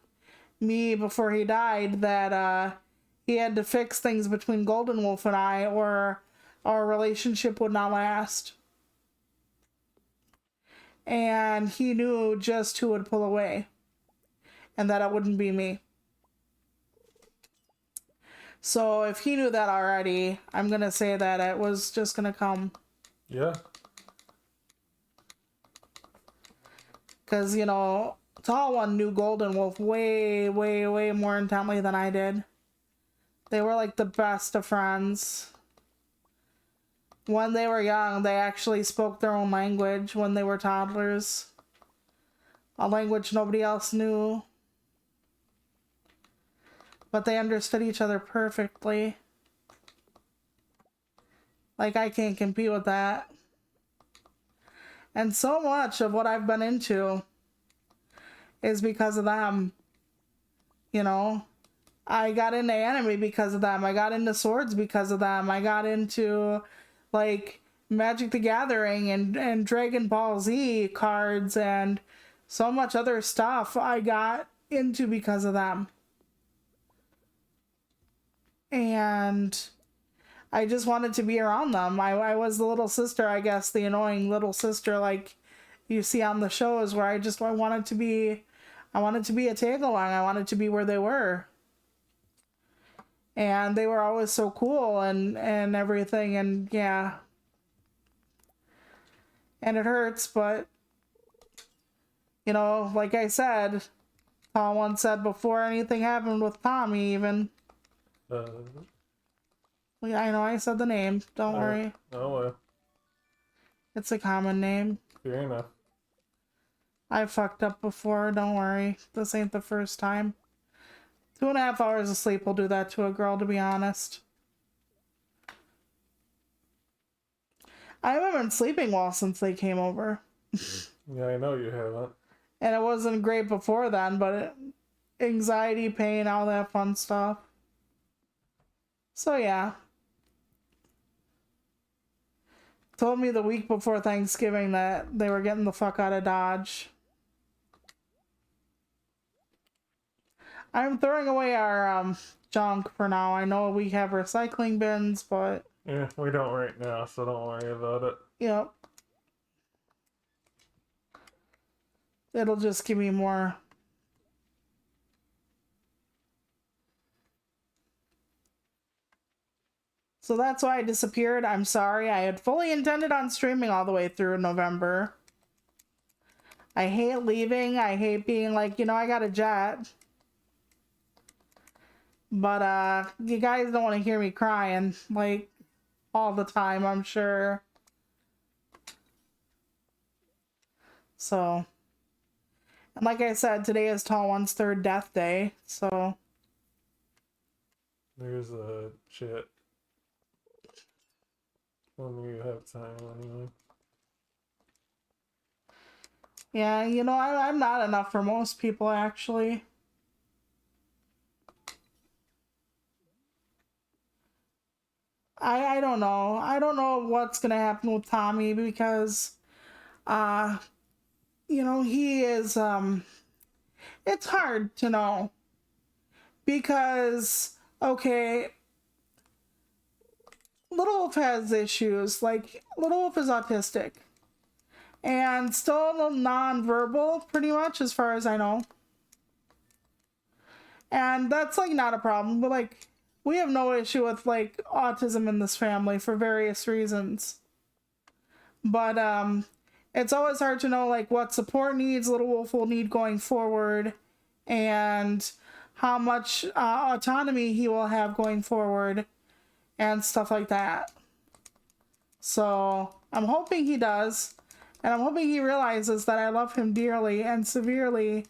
me before he died that he had to fix things between Golden Wolf and I, or our relationship would not last. And he knew just who would pull away, and that it wouldn't be me. So if he knew that already, I'm going to say that it was just going to come. Yeah. Because, you know, Tall One knew Golden Wolf way, way, way more intently than I did. They were like the best of friends. When they were young, they actually spoke their own language when they were toddlers. A language nobody else knew. but they understood each other perfectly. Like, I can't compete with that. And so much of what I've been into is because of them. You know, I got into anime because of them. I got into swords because of them. I got into, like, Magic the Gathering and Dragon Ball Z cards and so much other stuff I got into because of them. And I just wanted to be around them. I was the little sister, I guess, the annoying little sister like you see on the shows where I wanted to be a tag along. I wanted to be where they were. And they were always so cool and everything, and yeah. And it hurts, but you know, like I said, Paul once said before anything happened with Tommy even. I know I said the name. Don't worry. Oh, It's a common name. fair enough. I fucked up before. Don't worry. This ain't the first time. 2.5 hours of sleep will do that to a girl, to be honest. I haven't been sleeping well since they came over. Yeah, I know you haven't. And it wasn't great before then, but anxiety, pain, all that fun stuff. So yeah. Told me the week before Thanksgiving that they were getting the fuck out of Dodge. I'm throwing away our junk for now. I know we have recycling bins, but Yeah, we don't right now, so don't worry about it. yep. It'll just give me more. So that's why I disappeared. I'm sorry. I had fully intended on streaming all the way through November. I hate leaving. I hate being like, I got a jet. But you guys don't want to hear me crying like all the time, I'm sure. So, and like I said, today is Tall One's third death day, so. There's a chat. When you have time, anyway. Yeah, I'm not enough for most people, actually. I don't know. I don't know what's gonna happen with Tommy because, he is, it's hard to know. Because, okay, Little Wolf has issues. Like, Little Wolf is autistic. And still non-verbal, pretty much, as far as I know. And that's, like, not a problem. But, like, we have no issue with, like, autism in this family for various reasons. But, it's always hard to know, like, what support needs Little Wolf will need going forward. And how much autonomy he will have going forward. And stuff like that. So, I'm hoping he does. And I'm hoping he realizes that I love him dearly and severely.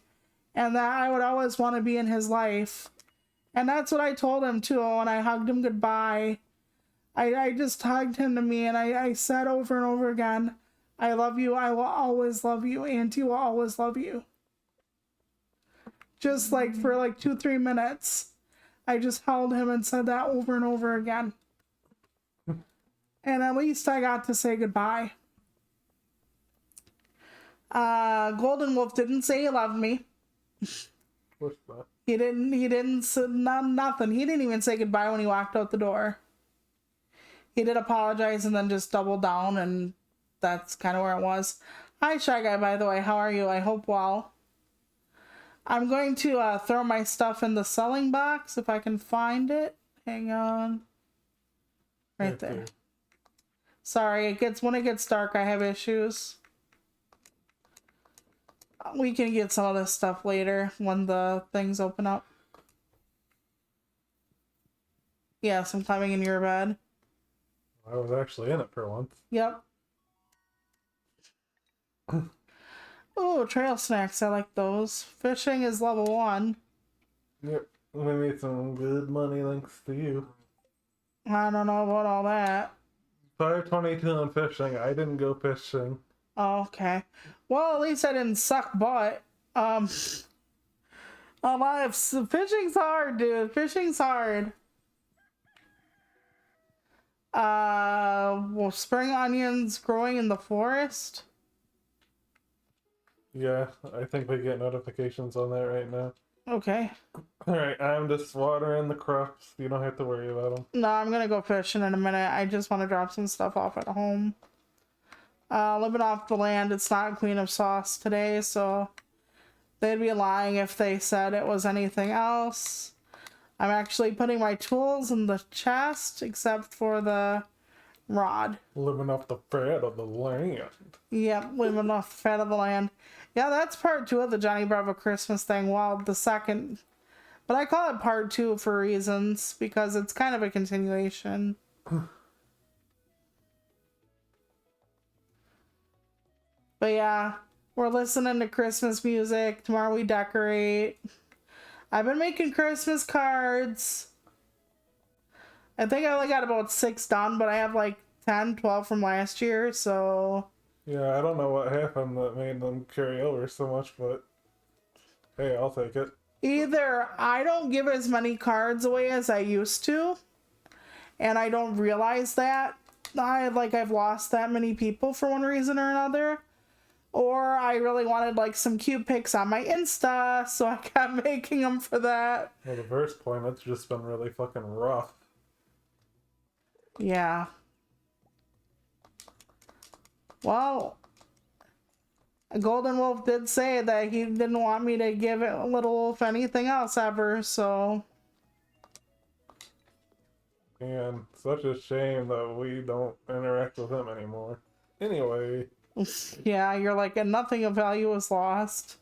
And that I would always want to be in his life. And that's what I told him too when I hugged him goodbye. I just hugged him to me and I said over and over again, I love you, I will always love you, Auntie will always love you. Just like for like 2-3 minutes. I just held him and said that over and over again. And at least I got to say goodbye. Golden Wolf didn't say he loved me. What's that? He didn't say nothing. He didn't even say goodbye when he walked out the door. He did apologize and then just doubled down, and that's kind of where it was. Hi, Shy Guy, by the way. How are you? I hope well. I'm going to throw my stuff in the selling box if I can find it. Hang on. Right there. Sorry, when it gets dark, I have issues. We can get some of this stuff later when the things open up. Yes, I'm climbing in your bed. I was actually in it for once. Yep. Oh, trail snacks. I like those. Fishing is level 1. Yep. We made some good money thanks to you. I don't know about all that. 522 on fishing. I didn't go fishing. Oh, okay. Well, at least I didn't suck butt. Fishing's hard, dude. Fishing's hard. Well, spring onions growing in the forest. Yeah, I think we get notifications on that right now. Okay. Alright, I'm just watering the crops. You don't have to worry about them. No, I'm gonna go fishing in a minute. I just want to drop some stuff off at home. Living off the land, it's not Queen of Sauce today, so they'd be lying if they said it was anything else. I'm actually putting my tools in the chest, except for the rod. Living off the fat of the land. Yep, living off the fat of the land. Yeah, that's part 2 of the Johnny Bravo Christmas thing. Well, the second. But I call it part 2 for reasons, because it's kind of a continuation. But yeah, we're listening to Christmas music. Tomorrow we decorate. I've been making Christmas cards. I think I only got about 6 done, but I have like 10, 12 from last year, so... Yeah, I don't know what happened that made them carry over so much, but hey, I'll take it. Either I don't give as many cards away as I used to, and I don't realize that I've lost that many people for one reason or another, or I really wanted like some cute pics on my Insta, so I kept making them for that. Well, the first point, it's just been really fucking rough. Yeah. Well, Golden Wolf did say that he didn't want me to give Little Wolf anything else ever, so... And such a shame that we don't interact with him anymore. Anyway. Yeah, you're like, and nothing of value is lost.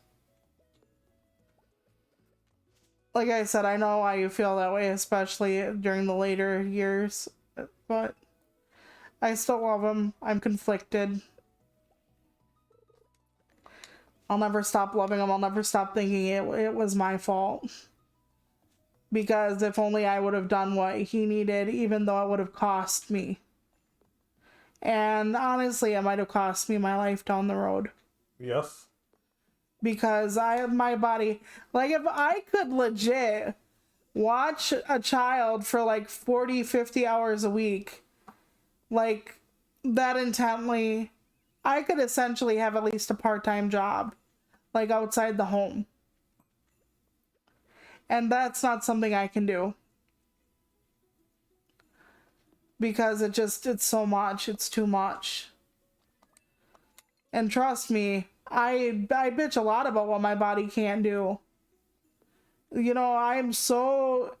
Like I said, I know why you feel that way, especially during the later years, but I still love him. I'm conflicted. I'll never stop loving him. I'll never stop thinking it was my fault. Because if only I would have done what he needed, even though it would have cost me. And honestly, it might have cost me my life down the road. Yes. Because I have my body... Like, if I could legit watch a child for like 40, 50 hours a week, like, that intently, I could essentially have at least a part-time job, like, outside the home. And that's not something I can do. Because it's so much. It's too much. And trust me, I bitch a lot about what my body can't do. You know, I'm so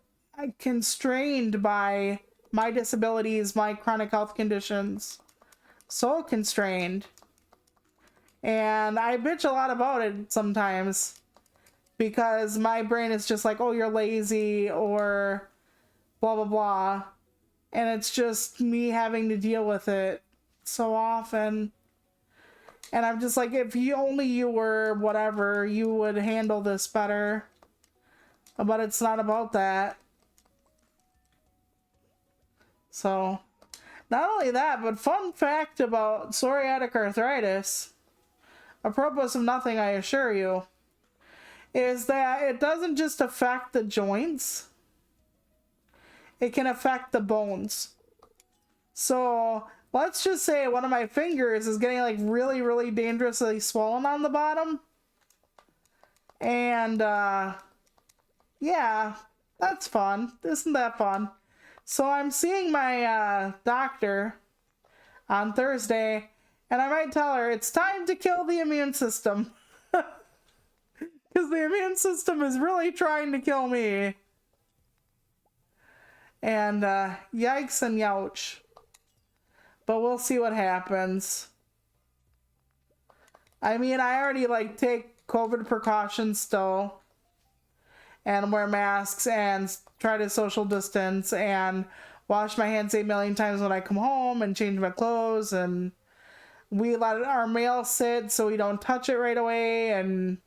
constrained by my disabilities, my chronic health conditions. So constrained. And I bitch a lot about it sometimes. Because my brain is just like, oh, you're lazy, or blah, blah, blah. And it's just me having to deal with it so often. And I'm just like, if you were whatever, you would handle this better. But it's not about that. So, not only that, but fun fact about psoriatic arthritis, apropos of nothing, I assure you, is that it doesn't just affect the joints, it can affect the bones. So, let's just say one of my fingers is getting like really, really dangerously swollen on the bottom. And, yeah, that's fun. Isn't that fun? So I'm seeing my doctor on Thursday, and I might tell her it's time to kill the immune system. Because the immune system is really trying to kill me. And yikes and youch. But we'll see what happens. I mean, I already like take COVID precautions still. And wear masks and try to social distance and wash my hands 8 million times when I come home and change my clothes. And we let our mail sit so we don't touch it right away. And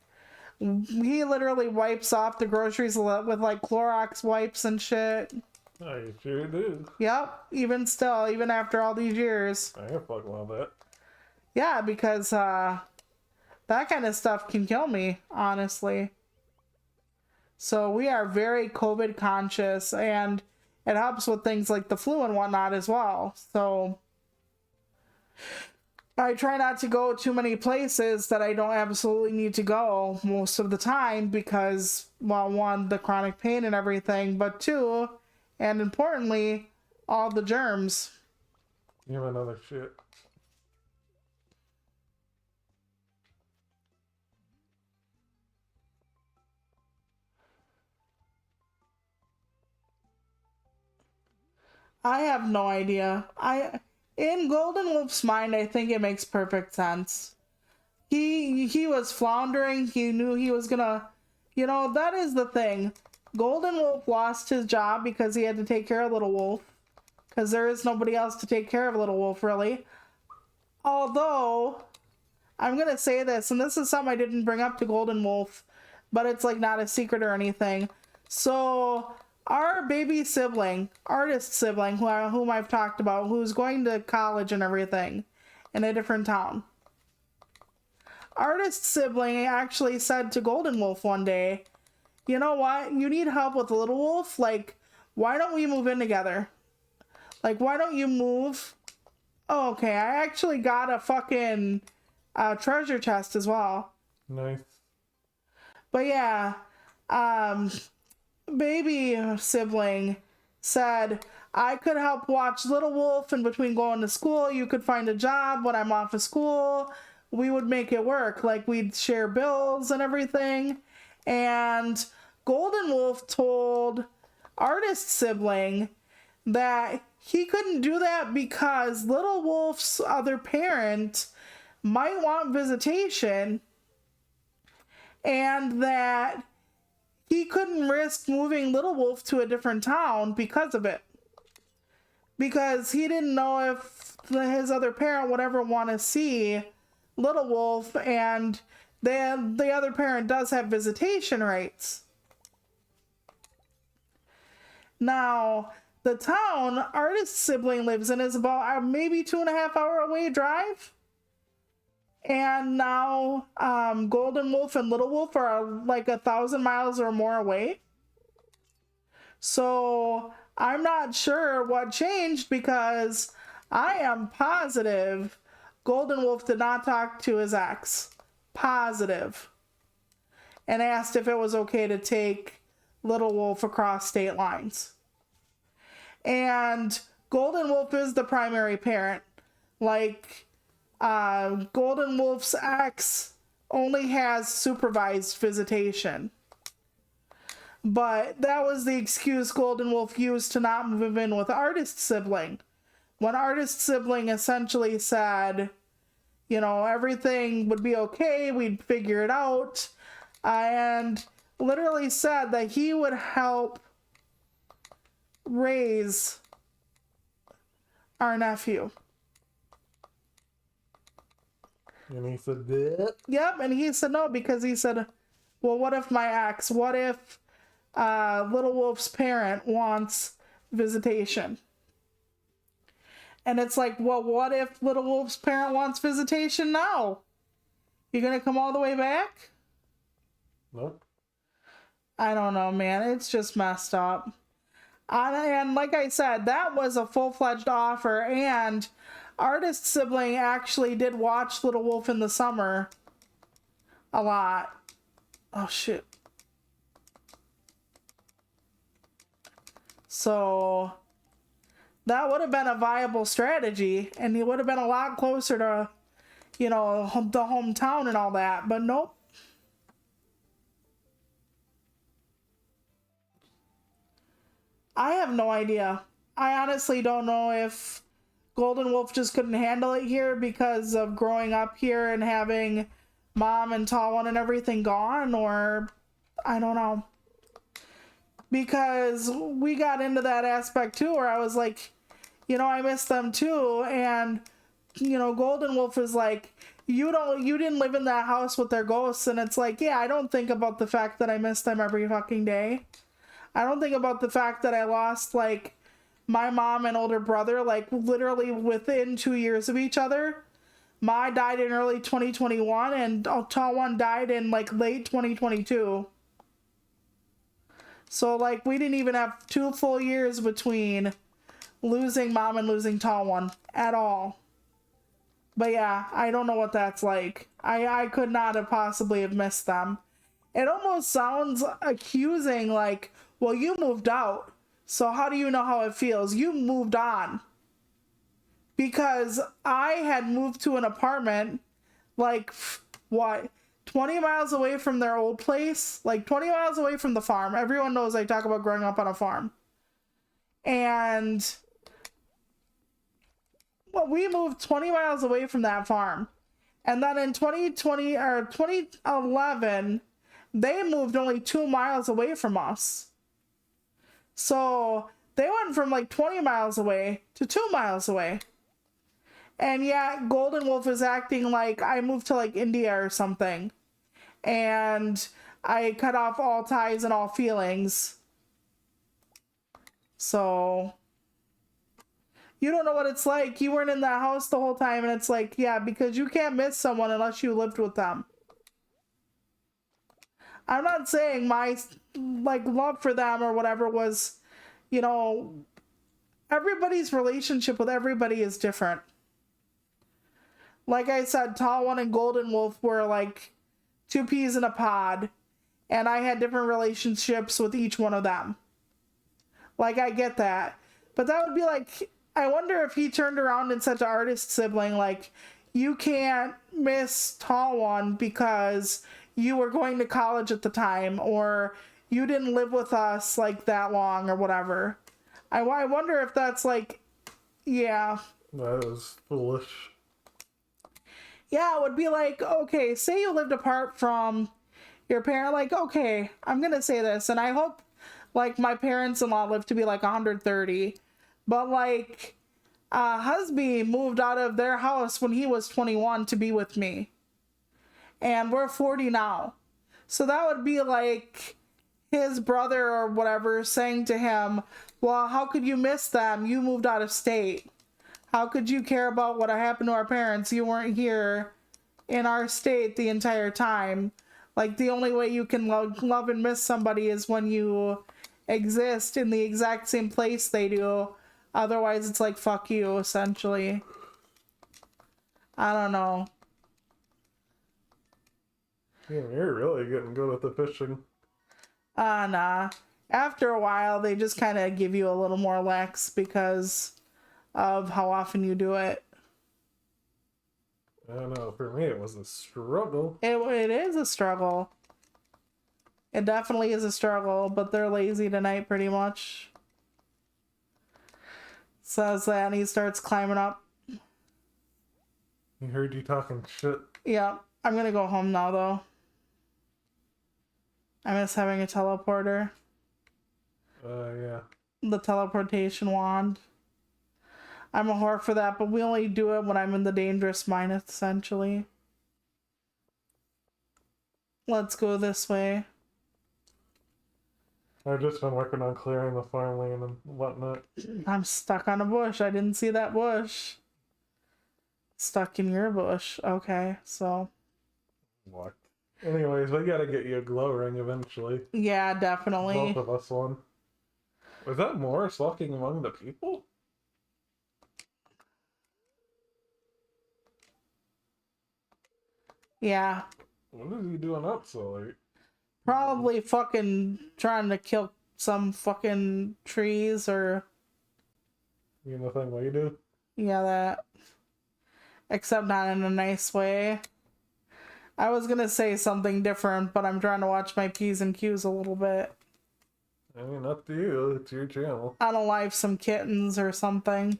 He literally wipes off the groceries with like Clorox wipes and shit. I sure do. Yep, even still, even after all these years. I ain't fucking with that. Yeah, because that kind of stuff can kill me, honestly. So we are very COVID conscious, and it helps with things like the flu and whatnot as well. So I try not to go too many places that I don't absolutely need to go most of the time because, well, one, the chronic pain and everything, but two, and importantly, all the germs. You have another shit. I have no idea. In Golden Wolf's mind, I think it makes perfect sense. He was floundering. He knew he was gonna, that is the thing. Golden Wolf lost his job because he had to take care of Little Wolf, because there is nobody else to take care of Little Wolf, really. Although, I'm gonna say this, and this is something I didn't bring up to Golden Wolf, but it's like not a secret or anything. So, our baby sibling, artist sibling, whom I've talked about, who's going to college and everything in a different town. Artist sibling actually said to Golden Wolf one day, you know what, you need help with Little Wolf, like, why don't we move in together? Like, why don't you move? Oh, okay, I actually got a fucking treasure chest as well. Nice. But yeah, baby sibling said, I could help watch Little Wolf in between going to school. You could find a job when I'm off of school. We would make it work. Like, we'd share bills and everything. And Golden Wolf told artist sibling that he couldn't do that because Little Wolf's other parent might want visitation, and that he couldn't risk moving Little Wolf to a different town because of it. Because he didn't know if his other parent would ever want to see Little Wolf, and the other parent does have visitation rights. Now, the town artist sibling lives in is about maybe 2.5 hour away drive. And now Golden Wolf and Little Wolf are like 1,000 miles or more away. So I'm not sure what changed, because I am positive Golden Wolf did not talk to his ex. Positive. And asked if it was okay to take Little Wolf across state lines. And Golden Wolf is the primary parent. Like, Golden Wolf's ex only has supervised visitation. But that was the excuse Golden Wolf used to not move in with artist sibling. When artist sibling essentially said, everything would be okay, we'd figure it out, and literally said that he would help raise our nephew. And he said that? Yep, and he said no, because he said, well, what if Little Wolf's parent wants visitation? And it's like, well, what if Little Wolf's parent wants visitation now? You gonna come all the way back? Nope. I don't know, man. It's just messed up. And like I said, that was a full-fledged offer, and artist sibling actually did watch Little Wolf in the summer a lot. Oh, shit. So that would have been a viable strategy, and he would have been a lot closer to, the hometown and all that, but nope. I have no idea. I honestly don't know if Golden Wolf just couldn't handle it here because of growing up here and having Mom and Tall One and everything gone, or I don't know. Because we got into that aspect too, where I was like, I miss them too, and you know, Golden Wolf is like, you didn't live in that house with their ghosts. And it's like, yeah, I don't think about the fact that I miss them every fucking day. I don't think about the fact that I lost, like, my mom and older brother, like, literally within 2 years of each other. Ma died in early 2021, and Tall One died in, like, late 2022. So, like, we didn't even have 2 full years between losing Mom and losing Tall One at all. But yeah, I don't know what that's like. I could not have possibly have missed them. It almost sounds accusing, like, well, you moved out, so how do you know how it feels? You moved on. Because I had moved to an apartment, like, what, 20 miles away from their old place? Like, 20 miles away from the farm. Everyone knows I talk about growing up on a farm. And, well, we moved 20 miles away from that farm. And then in 2020, or 2011, they moved only 2 miles away from us. So they went from like 20 miles away to 2 miles away. And yet Golden Wolf is acting like I moved to like India or something. And I cut off all ties and all feelings. So you don't know what it's like. You weren't in that house the whole time. And it's like, yeah, because you can't miss someone unless you lived with them. I'm not saying my, like, love for them or whatever was, you know, everybody's relationship with everybody is different. Like I said, Tall One and Golden Wolf were like 2 peas in a pod, and I had different relationships with each one of them. Like, I get that. But that would be like, I wonder if he turned around and said to Artist Sibling, like, you can't miss Tall One because you were going to college at the time, or you didn't live with us like that long, or whatever. I wonder if that's like, yeah. That is foolish. Yeah, it would be like, okay, say you lived apart from your parent, like, okay, I'm gonna say this, and I hope, like, my parents-in-law live to be like 130, but like, husband moved out of their house when he was 21 to be with me. And we're 40 now. So that would be like his brother or whatever saying to him, well, how could you miss them? You moved out of state. How could you care about what happened to our parents? You weren't here in our state the entire time. Like, the only way you can love and miss somebody is when you exist in the exact same place they do. Otherwise, it's like, fuck you, essentially. I don't know. Yeah, you're really getting good at the fishing. Nah. After a while, they just kind of give you a little more lax because of how often you do it. I don't know. For me, it was a struggle. It is a struggle. It definitely is a struggle, but they're lazy tonight pretty much. Says that, and he starts climbing up. He heard you talking shit. Yeah, I'm gonna go home now, though. I miss having a teleporter. Yeah. The teleportation wand. I'm a whore for that, but we only do it when I'm in the dangerous mine, essentially. Let's go this way. I've just been working on clearing the farmland and whatnot. I'm stuck on a bush. I didn't see that bush. Stuck in your bush. Okay, so. What? Anyways, we gotta get you a glow ring eventually. Yeah, definitely. Both of us one. Was that Morris walking among the people? Yeah. What is he doing up so late? Probably fucking trying to kill some fucking trees or... You know the thing we do? Yeah, that. Except not in a nice way. I was gonna say something different, but I'm trying to watch my P's and Q's a little bit. I mean, up to you. It's your channel. Unalive some kittens or something.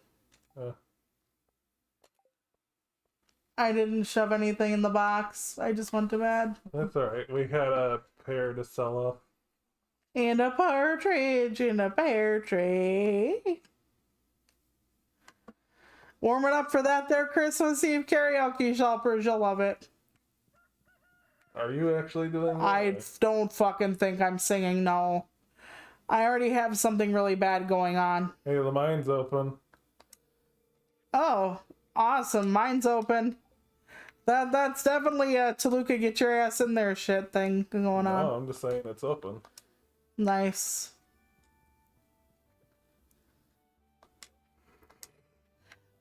I didn't shove anything in the box. I just went to bed. That's alright. We had a pair to sell off. And a partridge in a pear tree. Warm it up for that there Christmas Eve karaoke, Shelpers. You'll love it. Are you actually doing that? I don't fucking think I'm singing, no. I already have something really bad going on. Hey, the mine's open. Oh, awesome. Mine's open. That's definitely a Toluca get your ass in there shit thing going on. No, I'm just saying it's open. Nice.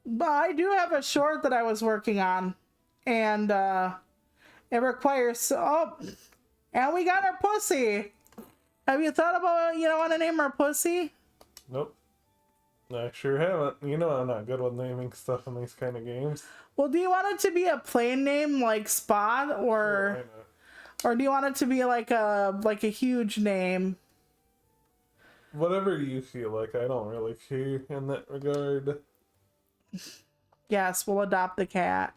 But I do have a short that I was working on. And it requires... Oh, and we got our pussy. Have you thought about, want to name our pussy? Nope. I sure haven't. You know I'm not good with naming stuff in these kind of games. Well, do you want it to be a plain name like Spot, or do you want it to be like a huge name? Whatever you feel like. I don't really care in that regard. Yes, we'll adopt the cat.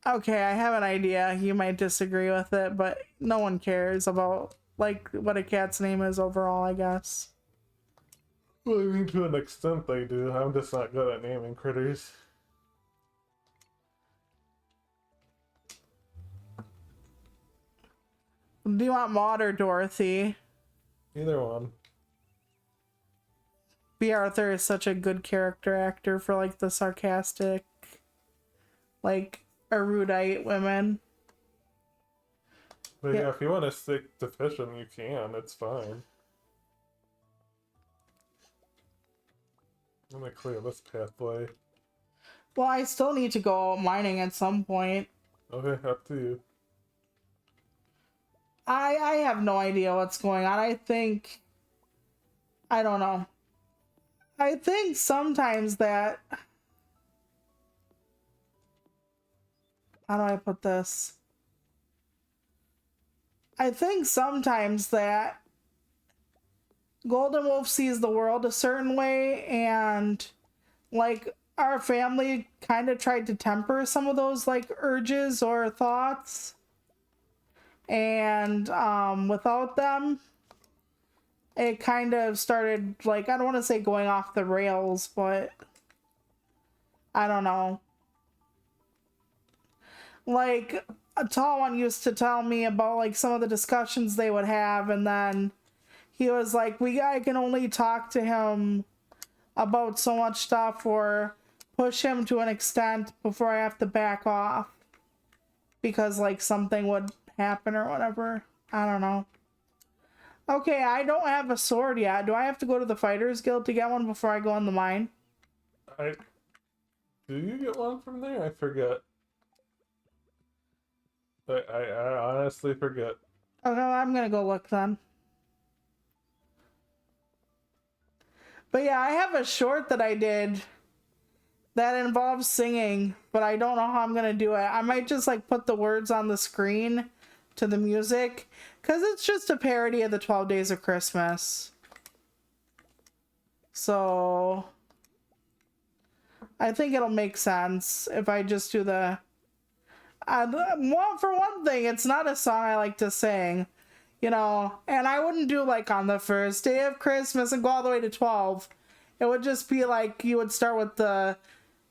Okay, I have an idea. You might disagree with it, but no one cares about what a cat's name is overall, I guess. Well, I mean, to an extent they do. I'm just not good at naming critters. Do you want Maud or Dorothy? Either one. B. Arthur is such a good character actor for the sarcastic, erudite women. But yeah, if you want to stick to fishing, you can. It's fine. I'm gonna clear this pathway. Well, I still need to go mining at some point. Okay, up to you. I have no idea what's going on. I don't know. I think sometimes that... How do I put this? I think sometimes that Golden Wolf sees the world a certain way, and our family kind of tried to temper some of those urges or thoughts, and without them it kind of started I don't want to say going off the rails, but I don't know. A tall one used to tell me about some of the discussions they would have, and then he was like, I can only talk to him about so much stuff or push him to an extent before I have to back off because something would happen or whatever. I don't know. Okay, I don't have a sword yet. Do I have to go to the Fighters Guild to get one before I go on the mine? Do you get one from there? I forget. I honestly forget. Okay, I'm gonna go look then. But yeah, I have a short that I did that involves singing, but I don't know how I'm gonna do it. I might just put the words on the screen to the music, because it's just a parody of the 12 Days of Christmas. So I think it'll make sense if I just do the... well, for one thing, it's not a song I like to sing, and I wouldn't do on the first day of Christmas and go all the way to 12. It would just be you would start with the,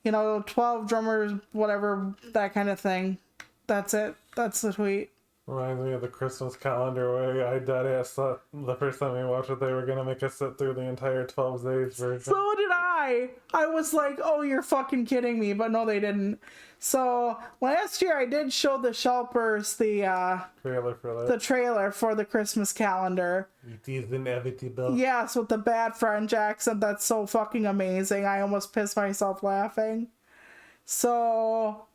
12 drummers, whatever, that kind of thing. That's it. That's the tweet. Reminds me of the Christmas calendar where I deadass thought the first time we watched it they were gonna make us sit through the entire 12 days version. So did I. I was like, oh, you're fucking kidding me, but no, they didn't. So last year I did show the Shelpers the trailer for that. The trailer for the Christmas calendar. It is inevitable. Yes, with the bad French accent. That's so fucking amazing. I almost pissed myself laughing. So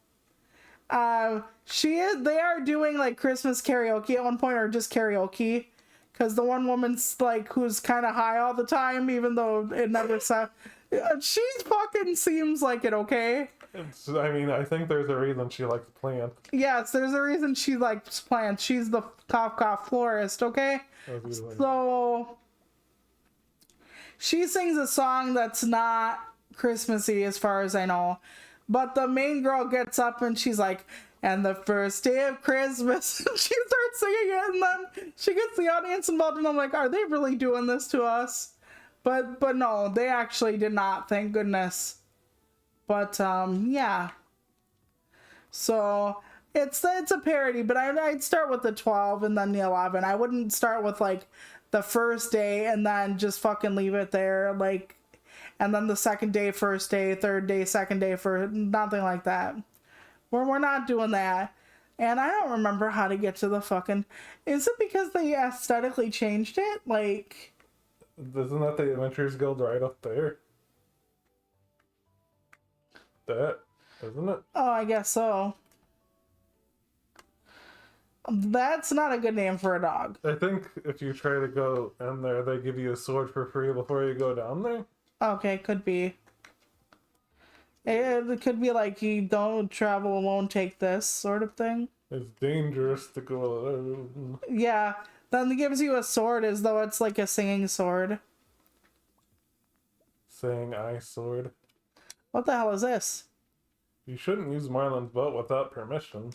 they are doing Christmas karaoke at one point, or just karaoke, because the one woman's who's kind of high all the time, even though it never said. She fucking seems like it, okay? I think there's a reason she likes plants. Yes, there's a reason she likes plants. She's the cough florist, okay? So she sings a song that's not Christmassy as far as I know, but the main girl gets up and she's like, And the first day of Christmas, she starts singing it, and then she gets the audience involved, and I'm like, are they really doing this to us? But no, they actually did not, thank goodness. But yeah. So it's a parody, but I'd start with the 12 and then the 11. I wouldn't start with like the first day and then just fucking leave it there, like, and then the second day, first day, third day, second day, for nothing like that. We're not doing that. And I don't remember how to get to the fucking... Is it because they aesthetically changed it? Like... Isn't that the Adventurers Guild right up there? That, isn't it? Oh, I guess so. That's not a good name for a dog. I think if you try to go in there, they give you a sword for free before you go down there. Okay, could be. It could be like, you don't travel alone, take this sort of thing. It's dangerous to go alone. Yeah, then it gives you a sword as though it's like a singing sword. Saying I sword. What the hell is this? You shouldn't use Marlin's boat without permission.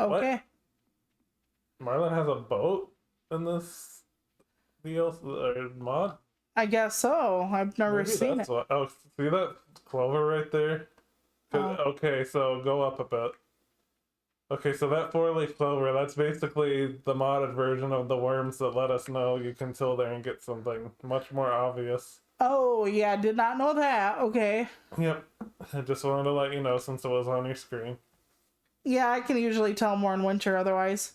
Okay. What? Marlin has a boat in this DLC mod? I guess so. I've never Maybe seen that's it. what. Oh, see that clover right there? Oh. Okay, so go up a bit. Okay, so that 4-leaf clover, that's basically the modded version of the worms that let us know you can till there and get something much more obvious. Oh, yeah, did not know that. Okay. Yep. I just wanted to let you know since it was on your screen. Yeah, I can usually tell more in winter otherwise.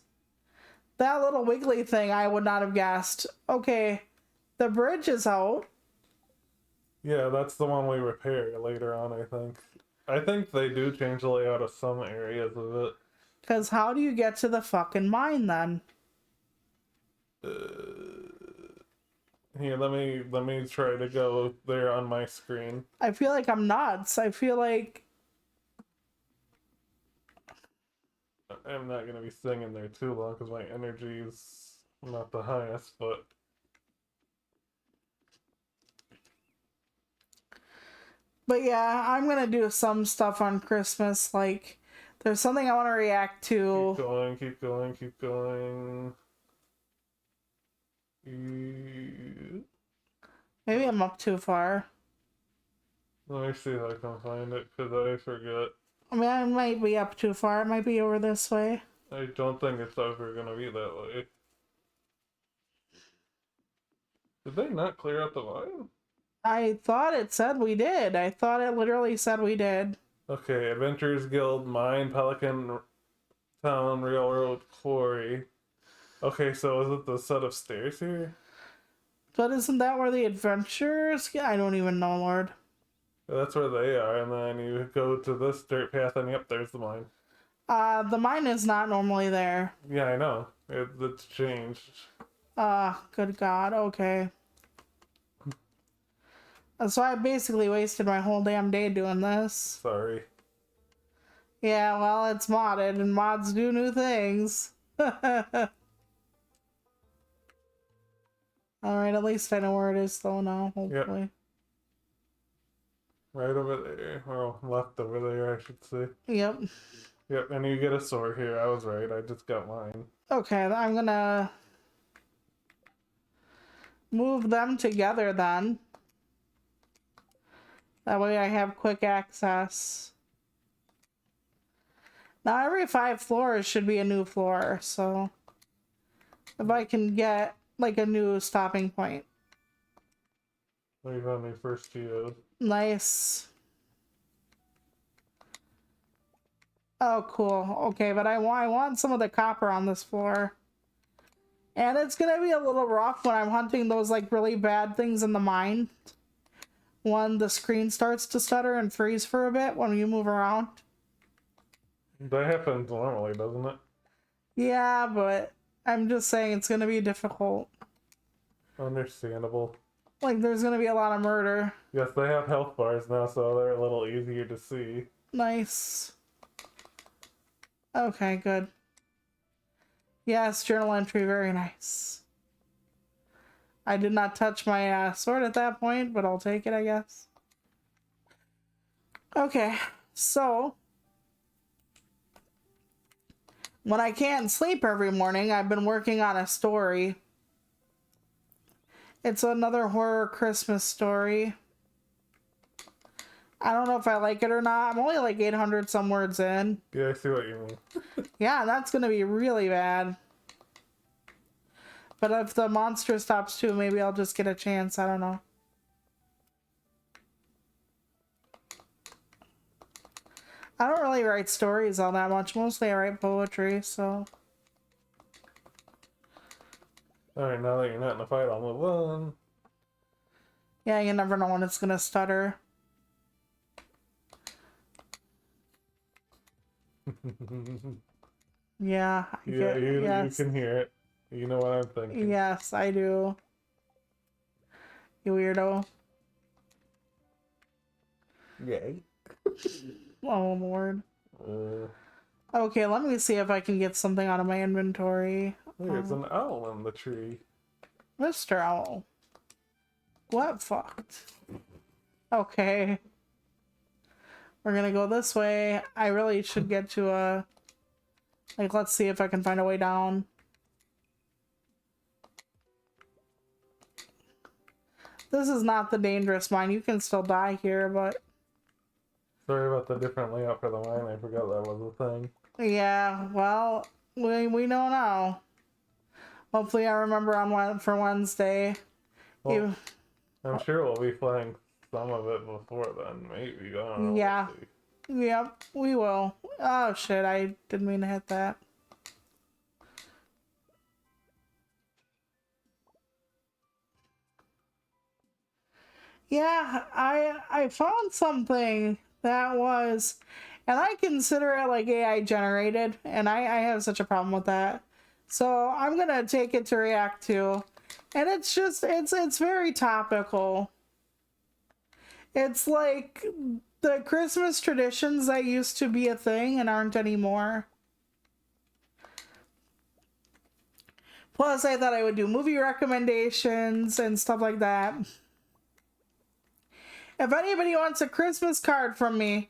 That little wiggly thing I would not have guessed. Okay, the bridge is out. Yeah, that's the one we repair later on, I think. I think they do change the layout of some areas of it. Because how do you get to the fucking mine then? Here, let me try to go there on my screen. I feel like I'm nuts. I feel like... I'm not gonna be singing there too long because my energy is not the highest, but... But yeah, I'm gonna do some stuff on Christmas, like... There's something I want to react to. Keep going, keep going, keep going. Maybe I'm up too far. Let me see if I can find it, because I forget. I mean, I might be up too far. It might be over this way. I don't think it's ever gonna be that way. Did they not clear out the line? I thought it said we did. I thought it literally said we did. Okay, Adventurers Guild, Mine, Pelican Town, Railroad, Quarry. Okay, so is it the set of stairs here? But isn't that where the adventurers... I don't even know, Lord. That's where they are, and then you go to this dirt path, and yep, there's the mine. The mine is not normally there. Yeah, I know. It's changed. Good God, okay. So I basically wasted my whole damn day doing this. Sorry. Yeah, well, it's modded, and mods do new things. Alright, at least I know where it is though now, hopefully. Yep. Right over there. Or left over there, I should say. Yep. Yep, and you get a sword here. I was right. I just got mine. Okay, I'm gonna move them together then. That way I have quick access. Now every 5 floors should be a new floor, so if I can get like a new stopping point. What you found me first geode. Nice. Oh, cool. Okay, but I want some of the copper on this floor. And it's gonna be a little rough when I'm hunting those like really bad things in the mine. When the screen starts to stutter and freeze for a bit when you move around. That happens normally, doesn't it? Yeah, but I'm just saying it's gonna be difficult. Understandable. Like, there's gonna be a lot of murder. Yes, they have health bars now, so they're a little easier to see. Nice. Okay, good. Yes, journal entry, very nice. I did not touch my sword at that point, but I'll take it, I guess. Okay, so When I can't sleep every morning, I've been working on a story. It's another horror Christmas story. I don't know if I like it or not. I'm only like 800 some words in. Yeah, I see what you mean. Yeah, that's gonna be really bad. But if the monster stops too, maybe I'll just get a chance. I don't know. I don't really write stories all that much. Mostly I write poetry, so... Alright, now that you're not in a fight, I'll move on. Yeah, you never know when it's gonna stutter. Yeah, You can hear it. You know what I'm thinking. Yes, I do. You weirdo. Yay. Oh, Lord. Uh, Okay, let me see if I can get something out of my inventory. There's an owl in the tree. Mr. Owl. What fucked? Okay. We're gonna go this way. I really should get to a... Like, let's see if I can find a way down. This is not the dangerous mine. You can still die here, but... Sorry about the different layout for the mine. I forgot that was a thing. Yeah, well, we know now. Hopefully I remember for Wednesday. Well, I'm sure we'll be playing some of it before then, maybe. I don't know. Yeah. We'll see. Yep, we will. Oh shit, I didn't mean to hit that. Yeah, I found something that was, and I consider it like AI generated, and I have such a problem with that. So I'm gonna take it to react to, and it's very topical. It's like the Christmas traditions that used to be a thing and aren't anymore. Plus, I thought I would do movie recommendations and stuff like that. If anybody wants a Christmas card from me,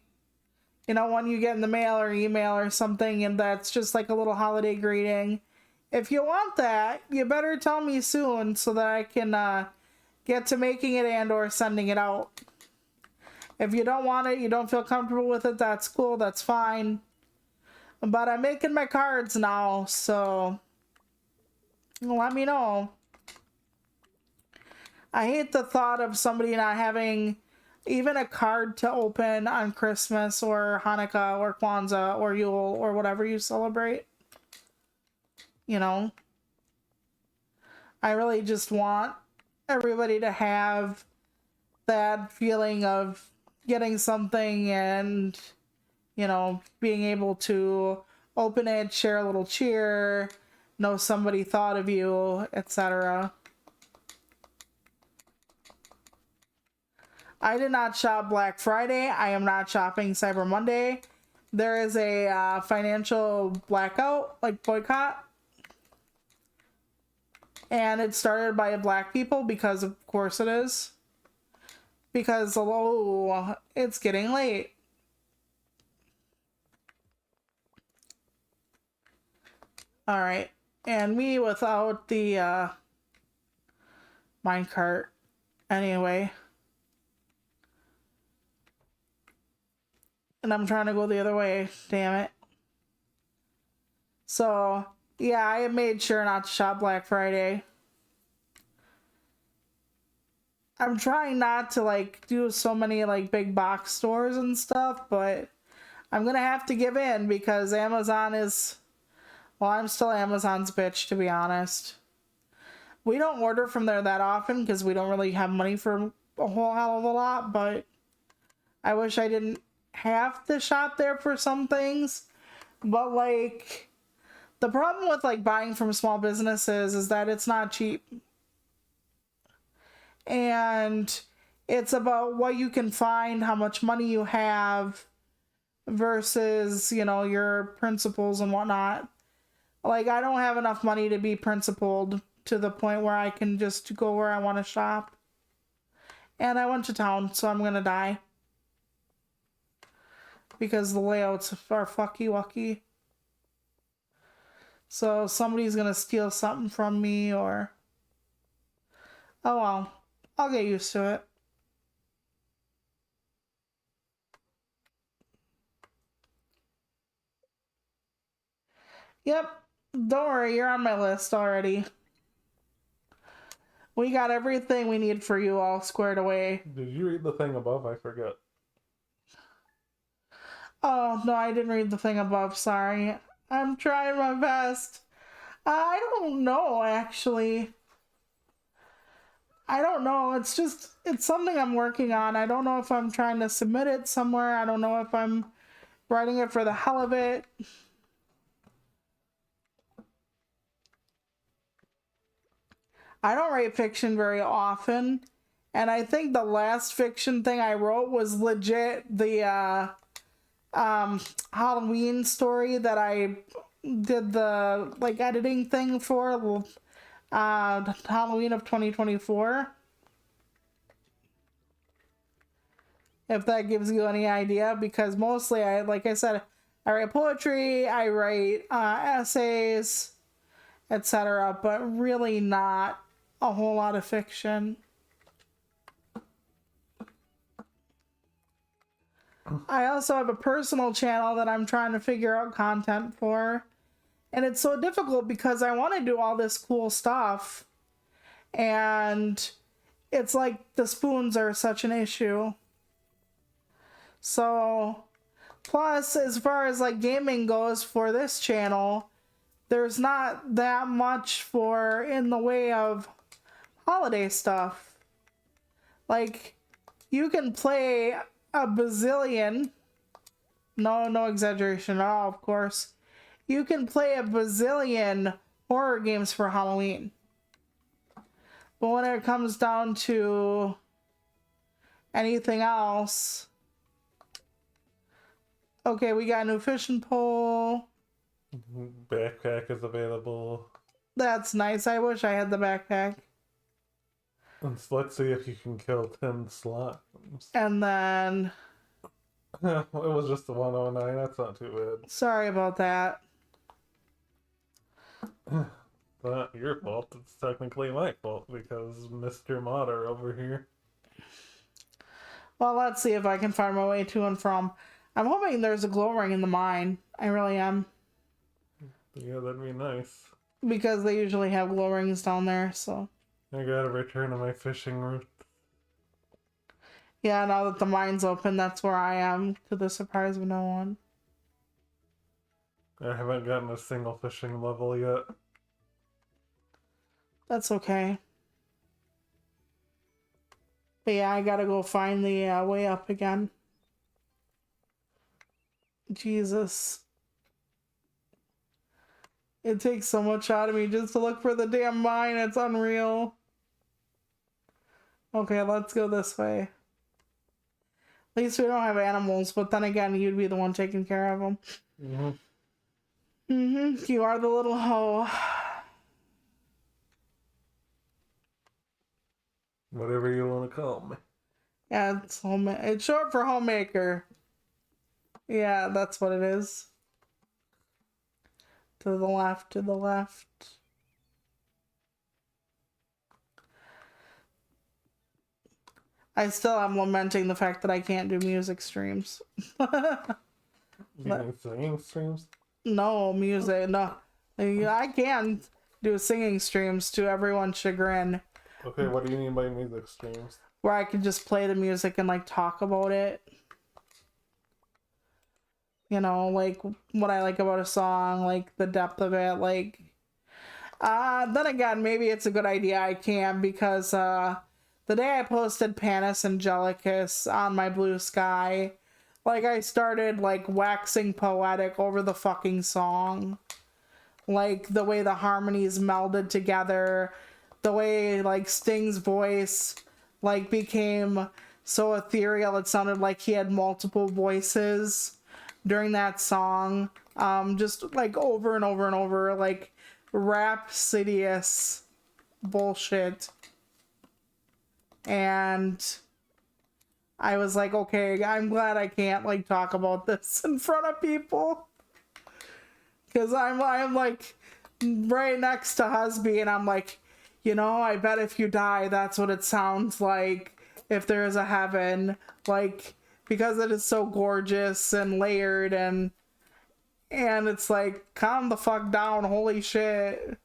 you know, one you get in the mail or email or something, and that's just like a little holiday greeting. If you want that, you better tell me soon so that I can get to making it and or sending it out. If you don't want it, you don't feel comfortable with it, that's cool, that's fine. But I'm making my cards now, so let me know. I hate the thought of somebody not having even a card to open on Christmas or Hanukkah or Kwanzaa or Yule or whatever you celebrate. You know? I really just want everybody to have that feeling of getting something and, you know, being able to open it, share a little cheer, know somebody thought of you, etc. I did not shop Black Friday. I am not shopping Cyber Monday. There is a financial blackout, like boycott. And it started by black people because of course it is. Because, oh, it's getting late. Alright. And me without the minecart. Anyway. And I'm trying to go the other way. Damn it. So, yeah, I made sure not to shop Black Friday. I'm trying not to, like, do so many, like, big box stores and stuff, but I'm gonna have to give in because Amazon is... Well, I'm still Amazon's bitch, to be honest. We don't order from there that often because we don't really have money for a whole hell of a lot, but I wish I didn't have to shop there for some things. But, like, the problem with, like, buying from small businesses is that it's not cheap. And it's about what you can find, how much money you have versus, you know, your principles and whatnot. Like, I don't have enough money to be principled to the point where I can just go where I want to shop. And I went to town, so I'm gonna die. Because the layouts are fucky wucky. So somebody's gonna steal something from me, or oh well, I'll get used to it. Yep, don't worry, you're on my list already. We got everything we need for you all squared away. Did you read the thing above? I forget. Oh, no, I didn't read the thing above, sorry. I'm trying my best. I don't know, actually. I don't know. It's something I'm working on. I don't know if I'm trying to submit it somewhere. I don't know if I'm writing it for the hell of it. I don't write fiction very often. And I think the last fiction thing I wrote was legit the Halloween story that I did the like editing thing for Halloween of 2024. If that gives you any idea, because mostly like I said, I write poetry, I write essays, etc., but really not a whole lot of fiction. I also have a personal channel that I'm trying to figure out content for. And it's so difficult because I want to do all this cool stuff. And it's like the spoons are such an issue. So, plus, as far as like gaming goes for this channel, there's not that much for in the way of holiday stuff. Like, you can play a bazillion, no exaggeration at all, of course. You can play a bazillion horror games for Halloween. But when it comes down to anything else, okay, we got a new fishing pole. Backpack is available. That's nice. I wish I had the backpack. And so let's see if you can kill 10 slimes. And then... It was just the 109. That's not too bad. Sorry about that. Not your fault. It's technically my fault because Mr. Modder over here. Well, let's see if I can find my way to and from. I'm hoping there's a glow ring in the mine. I really am. Yeah, that'd be nice. Because they usually have glow rings down there, so... I gotta return to my fishing route. Yeah, now that the mine's open, that's where I am, to the surprise of no one. I haven't gotten a single fishing level yet. That's okay. But yeah, I gotta go find the way up again. Jesus. It takes so much out of me just to look for the damn mine. It's unreal. Okay, let's go this way. At least we don't have animals, but then again, you'd be the one taking care of them. You are the little hoe. Whatever you want to call me. Yeah, it's short for homemaker. Yeah, that's what it is. To the left, to the left. I still am lamenting the fact that I can't do music streams. You mean singing streams? No, music, no. I can do singing streams to everyone's chagrin. Okay, what do you mean by music streams? Where I can just play the music and like talk about it. You know, like what I like about a song, like the depth of it, like then again, maybe it's a good idea I can, because the day I posted Panis Angelicus on my Blue Sky, like I started like waxing poetic over the fucking song. Like the way the harmonies melded together, the way like Sting's voice like became so ethereal it sounded like he had multiple voices during that song. Just like over and over and over, like rhapsodious bullshit. And I was like, okay, I'm glad I can't like talk about this in front of people, because I'm like right next to Husby, and I'm like, you know, I bet if you die, that's what it sounds like if there is a heaven, like, because it is so gorgeous and layered, and it's like, calm the fuck down, holy shit.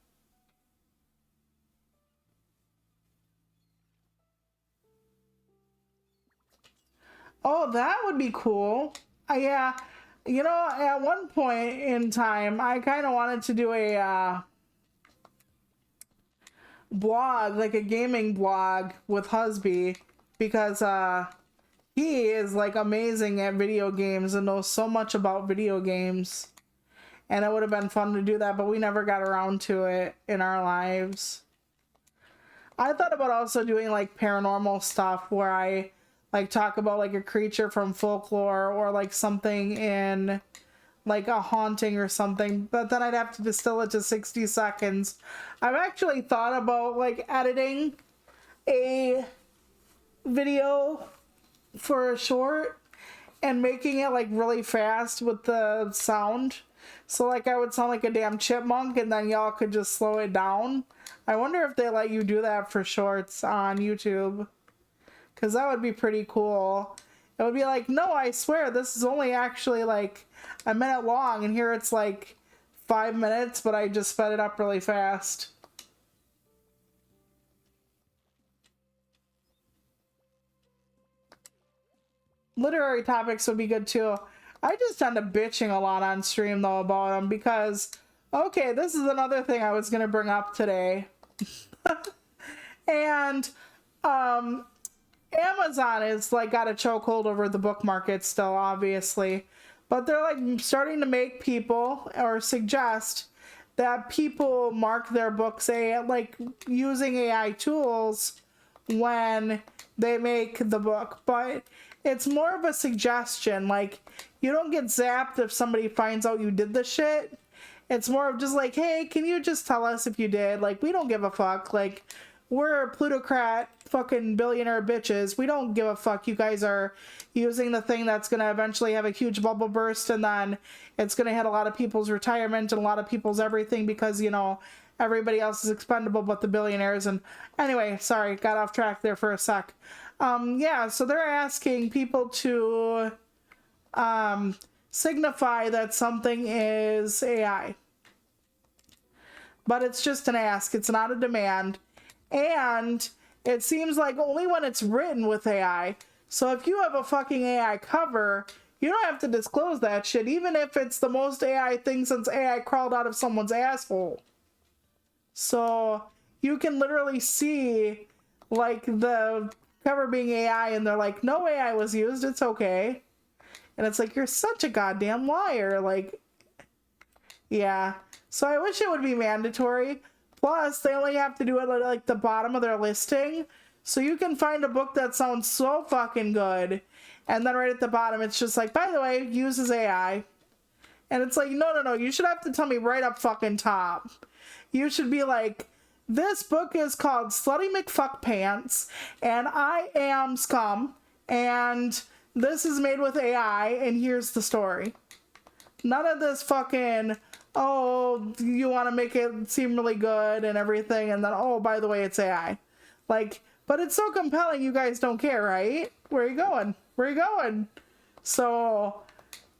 Oh, that would be cool. Yeah, you know, at one point in time, I kind of wanted to do a blog, like a gaming blog with Husby, because he is like amazing at video games and knows so much about video games. And it would have been fun to do that, but we never got around to it in our lives. I thought about also doing like paranormal stuff where I like talk about like a creature from folklore or like something in like a haunting or something, but then I'd have to distill it to 60 seconds. I've actually thought about like editing a video for a short and making it like really fast with the sound. So like I would sound like a damn chipmunk and then y'all could just slow it down. I wonder if they let you do that for shorts on YouTube. Because that would be pretty cool. It would be like, no, I swear, this is only actually like a minute long, and here it's like 5 minutes, but I just sped it up really fast. Literary topics would be good too. I just end up bitching a lot on stream though about them because, okay, this is another thing I was going to bring up today. And, Amazon is like got a chokehold over the book market still, obviously, but they're like starting to make people or suggest that people mark their books like using AI tools when they make the book, but it's more of a suggestion. Like, you don't get zapped if somebody finds out you did the shit. It's more of just like, hey, can you just tell us if you did? Like, we don't give a fuck. Like, we're plutocrat fucking billionaire bitches. We don't give a fuck. You guys are using the thing that's going to eventually have a huge bubble burst, and then it's going to hit a lot of people's retirement and a lot of people's everything because, you know, everybody else is expendable but the billionaires. And anyway, sorry, got off track there for a sec. Yeah, so they're asking people to signify that something is AI. But it's just an ask. It's not a demand. And it seems like only when it's written with AI. So if you have a fucking AI cover, you don't have to disclose that shit, even if it's the most AI thing since AI crawled out of someone's asshole. So you can literally see like the cover being AI and they're like, no AI was used, it's okay. And it's like, you're such a goddamn liar. Like, yeah. So I wish it would be mandatory. Plus, they only have to do it at like the bottom of their listing. So you can find a book that sounds so fucking good. And then right at the bottom, it's just like, by the way, uses AI. And it's like, no. You should have to tell me right up fucking top. You should be like, this book is called Slutty McFuckPants. And I am scum. And this is made with AI. And here's the story. None of this fucking, oh, you want to make it seem really good and everything, and then, oh, by the way, it's AI. Like, but it's so compelling you guys don't care, right? Where are you going? Where are you going? So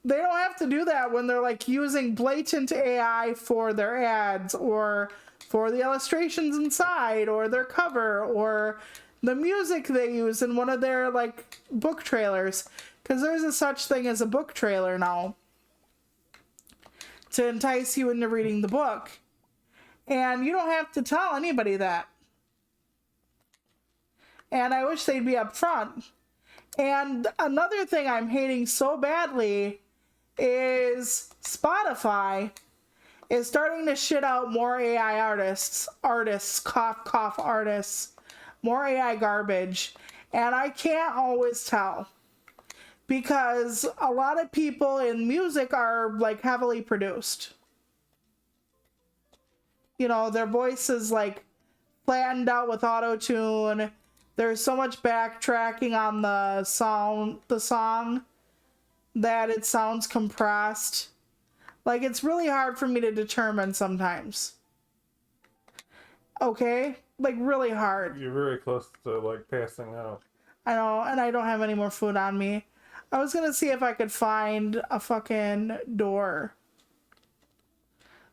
they don't have to do that when they're like using blatant AI for their ads or for the illustrations inside or their cover or the music they use in one of their like book trailers. Because there's a such thing as a book trailer now to entice you into reading the book. And you don't have to tell anybody that. And I wish they'd be upfront. And another thing I'm hating so badly is Spotify is starting to shit out more AI artists, cough, cough artists, more AI garbage. And I can't always tell. Because a lot of people in music are like heavily produced. You know, their voice is like flattened out with auto-tune. There's so much backtracking on the song that it sounds compressed. Like, it's really hard for me to determine sometimes. Okay? Like, really hard. You're very close to, like, passing out. I know, and I don't have any more food on me. I was gonna see if I could find a fucking door.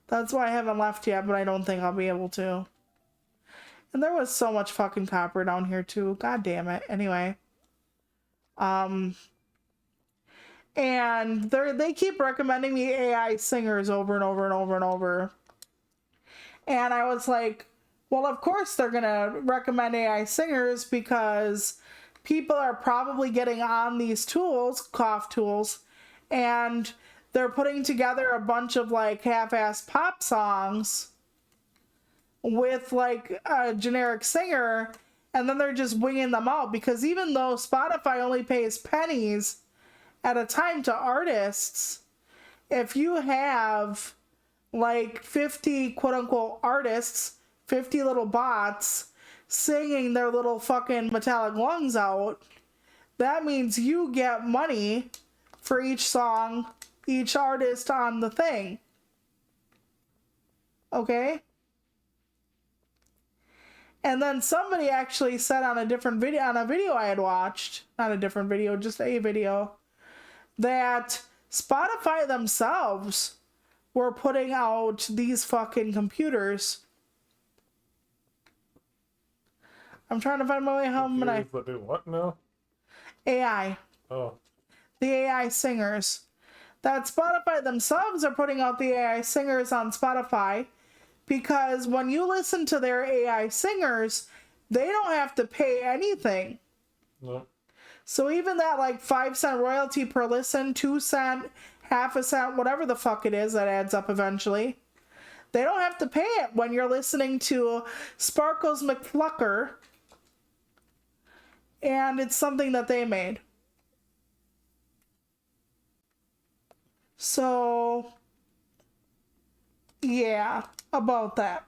That's why I haven't left yet, but I don't think I'll be able to. And there was so much fucking copper down here too. God damn it. Anyway. And they keep recommending me AI singers over and over and over and over. And I was like, well, of course they're gonna recommend AI singers because people are probably getting on these tools, cough tools, and they're putting together a bunch of like half-assed pop songs with like a generic singer, and then they're just winging them out, because even though Spotify only pays pennies at a time to artists, if you have like 50 quote-unquote artists, 50 little bots singing their little fucking metallic lungs out, that means you get money for each song, each artist on the thing. Okay? And then somebody actually said on a different video, on a video I had watched, not a different video, just a video, that Spotify themselves were putting out these fucking computers. I'm trying to find my way home, and That do what now? AI. Oh. The AI singers. That Spotify themselves are putting out the AI singers on Spotify, because when you listen to their AI singers, they don't have to pay anything. No. So even that like 5-cent royalty per listen, 2 cent, half a cent, whatever the fuck it is, that adds up eventually. They don't have to pay it when you're listening to Sparkles McFlucker, and it's something that they made. So, yeah, about that.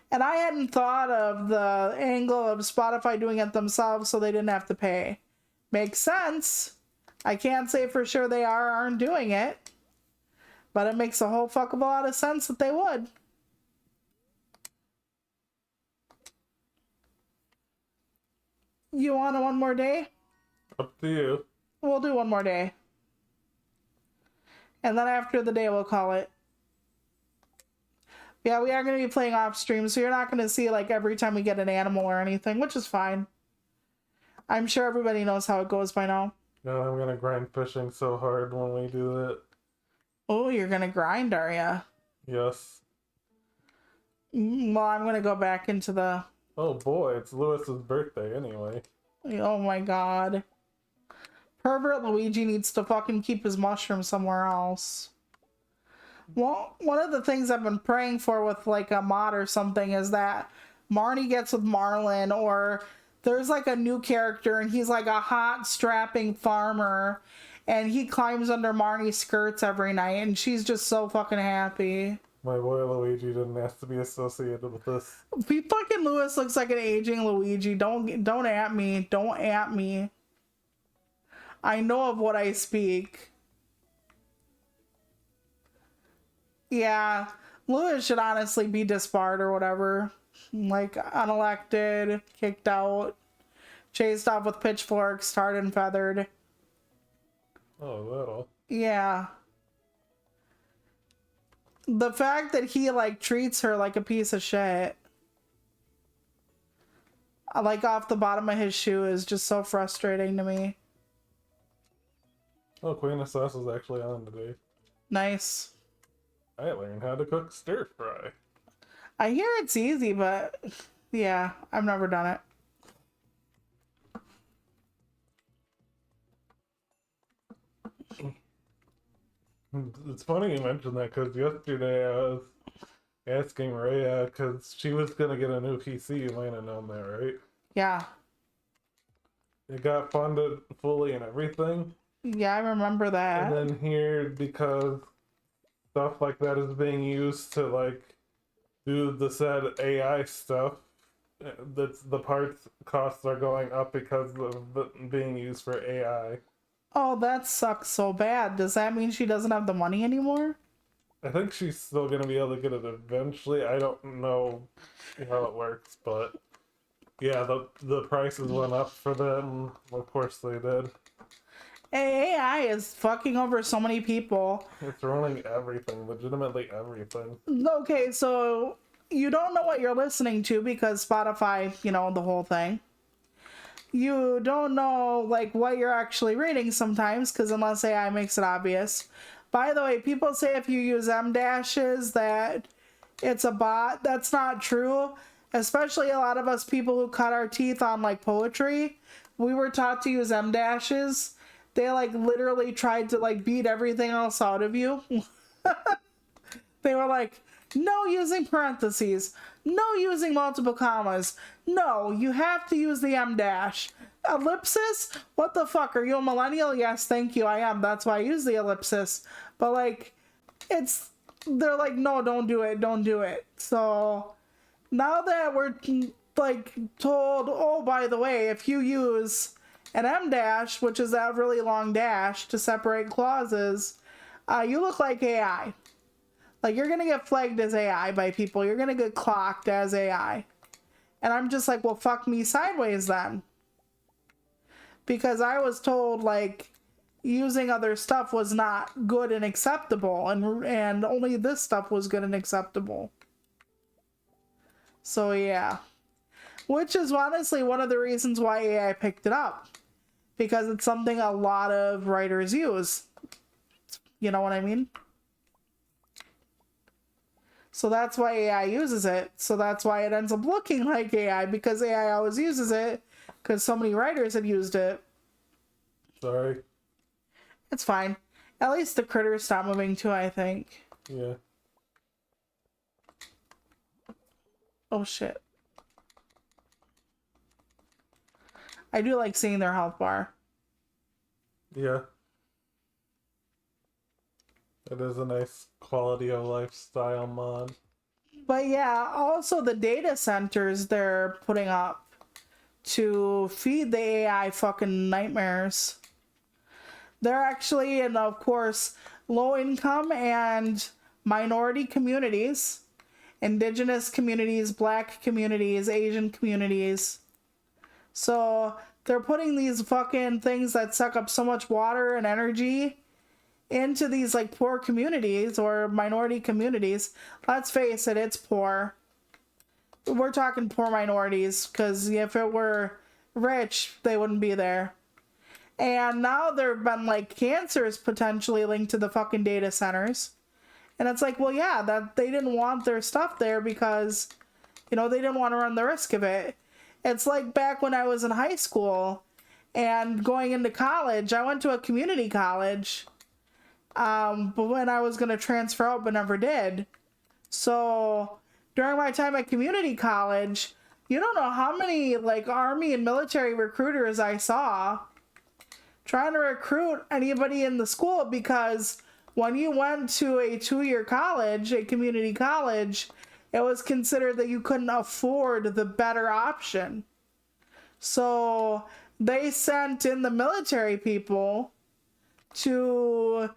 And I hadn't thought of the angle of Spotify doing it themselves so they didn't have to pay. Makes sense. I can't say for sure they are or aren't doing it, but it makes a whole fuck of a lot of sense that they would. You want one more day? Up to you. We'll do one more day. And then after the day, we'll call it. Yeah, we are going to be playing off stream, so you're not going to see like every time we get an animal or anything, which is fine. I'm sure everybody knows how it goes by now. No, I'm gonna grind fishing so hard when we do that. Oh, you're going to grind, are ya? Yes. Well, I'm going to go back into the... Oh boy, it's Lewis's birthday anyway. Oh my god. Pervert Luigi needs to fucking keep his mushroom somewhere else. Well, one of the things I've been praying for with like a mod or something is that Marnie gets with Marlin, or there's like a new character and he's like a hot, strapping farmer and he climbs under Marnie's skirts every night and she's just so fucking happy. My boy Luigi didn't ask to be associated with this. Fucking Lewis looks like an aging Luigi. Don't at me. Don't at me. I know of what I speak. Yeah, Lewis should honestly be disbarred or whatever. Like, unelected, kicked out, chased off with pitchforks, tarred and feathered. Oh, that'll. Yeah. The fact that he, like, treats her like a piece of shit, like, off the bottom of his shoe is just so frustrating to me. Oh, Queen of Sauce is actually on today. Nice. I learned how to cook stir fry. I hear it's easy, but yeah, I've never done it. It's funny you mentioned that because yesterday I was asking Rhea because she was going to get a new PC. You might have known that, right? Yeah. It got funded fully and everything. Yeah, I remember that. And then here, because stuff like that is being used to like do the said AI stuff, that's the parts costs are going up because of it being used for AI. Oh, that sucks so bad. Does that mean she doesn't have the money anymore? I think she's still gonna be able to get it eventually. I don't know how it works, but yeah, the prices went up for them. Of course they did. AI is fucking over so many people. It's ruining everything, legitimately everything. Okay, so you don't know what you're listening to because Spotify, you know, the whole thing. You don't know like what you're actually reading sometimes because unless AI makes it obvious. By the way, people say if you use M dashes that it's a bot. That's not true. Especially a lot of us people who cut our teeth on like poetry, we were taught to use M dashes. They like literally tried to like beat everything else out of you. They were like, no using parentheses, no using multiple commas. No, you have to use the M dash. Ellipsis? What the fuck? Are you a millennial? Yes, thank you. I am. That's why I use the ellipsis. But like, they're like, no, don't do it. Don't do it. So now that we're like told, oh, by the way, if you use an M dash, which is that really long dash to separate clauses, you look like AI. Like, you're gonna get flagged as AI by people. You're gonna get clocked as AI. And I'm just like, well, fuck me sideways then. Because I was told, like, using other stuff was not good and acceptable. And only this stuff was good and acceptable. So, yeah. Which is honestly one of the reasons why AI picked it up. Because it's something a lot of writers use. You know what I mean? So that's why AI uses it. So that's why it ends up looking like AI, because AI always uses it, because so many writers have used it. Sorry. It's fine. At least the critters stop moving too, I think. Yeah. Oh shit. I do like seeing their health bar. Yeah. It is a nice quality of lifestyle mod. But yeah, also the data centers they're putting up to feed the AI fucking nightmares. They're actually, and of course, low income and minority communities, indigenous communities, black communities, Asian communities. So they're putting these fucking things that suck up so much water and energy into these like poor communities or minority communities. Let's face it, it's poor. We're talking poor minorities because if it were rich, they wouldn't be there. And now there have been like cancers potentially linked to the fucking data centers. And it's like, well, yeah, that they didn't want their stuff there because, you know, they didn't want to run the risk of it. It's like back when I was in high school and going into college, I went to a community college. But when I was going to transfer out, but never did. So during my time at community college, you don't know how many like army and military recruiters I saw trying to recruit anybody in the school, because when you went to a 2-year college, a community college, it was considered that you couldn't afford the better option. So they sent in the military people to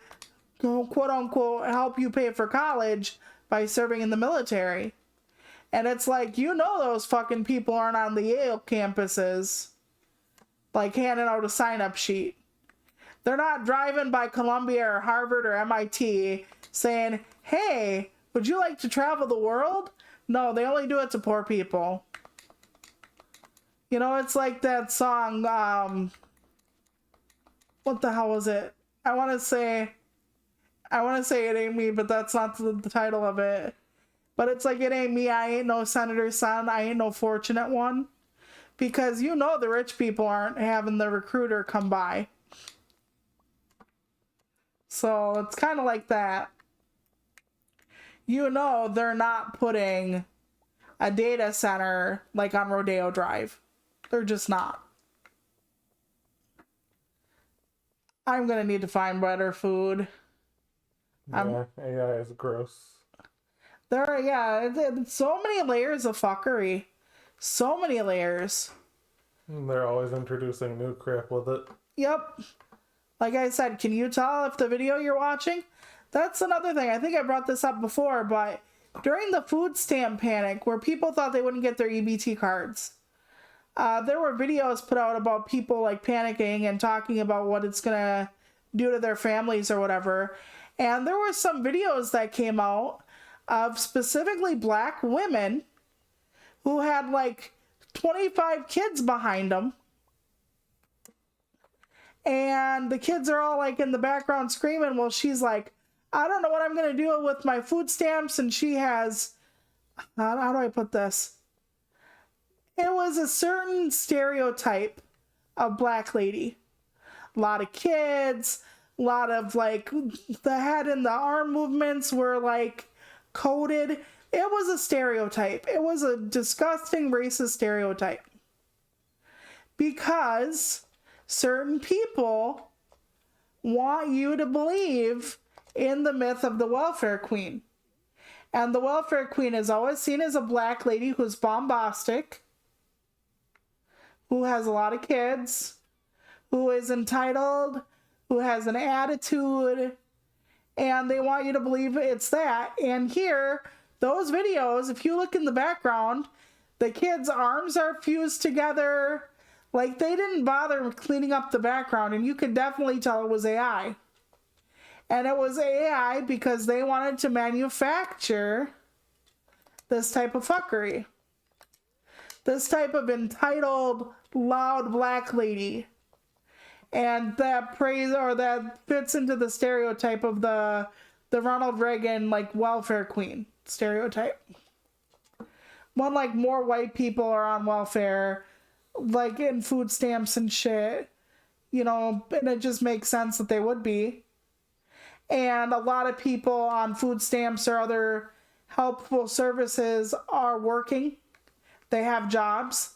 quote unquote help you pay for college by serving in the military. And it's like, you know, those fucking people aren't on the Yale campuses like handing out a sign-up sheet. They're not driving by Columbia or Harvard or MIT saying, hey, would you like to travel the world? No, they only do it to poor people. You know, it's like that song, what the hell was it? I want to say It Ain't Me, but that's not the title of it. But it's like, it ain't me, I ain't no senator's son, I ain't no fortunate one. Because you know the rich people aren't having the recruiter come by. So it's kind of like that. You know they're not putting a data center like on Rodeo Drive. They're just not. I'm gonna need to find better food. Yeah, AI is gross. There are, yeah, so many layers of fuckery. So many layers. And they're always introducing new crap with it. Yep. Like I said, can you tell if the video you're watching? That's another thing. I think I brought this up before, but during the food stamp panic, where people thought they wouldn't get their EBT cards, there were videos put out about people like panicking and talking about what it's gonna do to their families or whatever. And there were some videos that came out of specifically Black women who had like 25 kids behind them. And the kids are all like in the background screaming. Well, she's like, I don't know what I'm going to do with my food stamps. And she has, how do I put this? It was a certain stereotype of Black lady. A lot of kids, a lot of like the head and the arm movements were like coded. It was a stereotype. It was a disgusting racist stereotype. Because certain people want you to believe in the myth of the welfare queen. And the welfare queen is always seen as a Black lady who's bombastic, who has a lot of kids, who is entitled, who has an attitude, and they want you to believe it's that. And here, those videos, if you look in the background, the kids' arms are fused together. Like, they didn't bother cleaning up the background, and you could definitely tell it was AI. And it was AI because they wanted to manufacture this type of fuckery. This type of entitled, loud Black lady. And that praise, or that fits into the stereotype of the Ronald Reagan, like, welfare queen stereotype. When, like, more white people are on welfare, like in food stamps and shit, you know, and it just makes sense that they would be. And a lot of people on food stamps or other helpful services are working. They have jobs.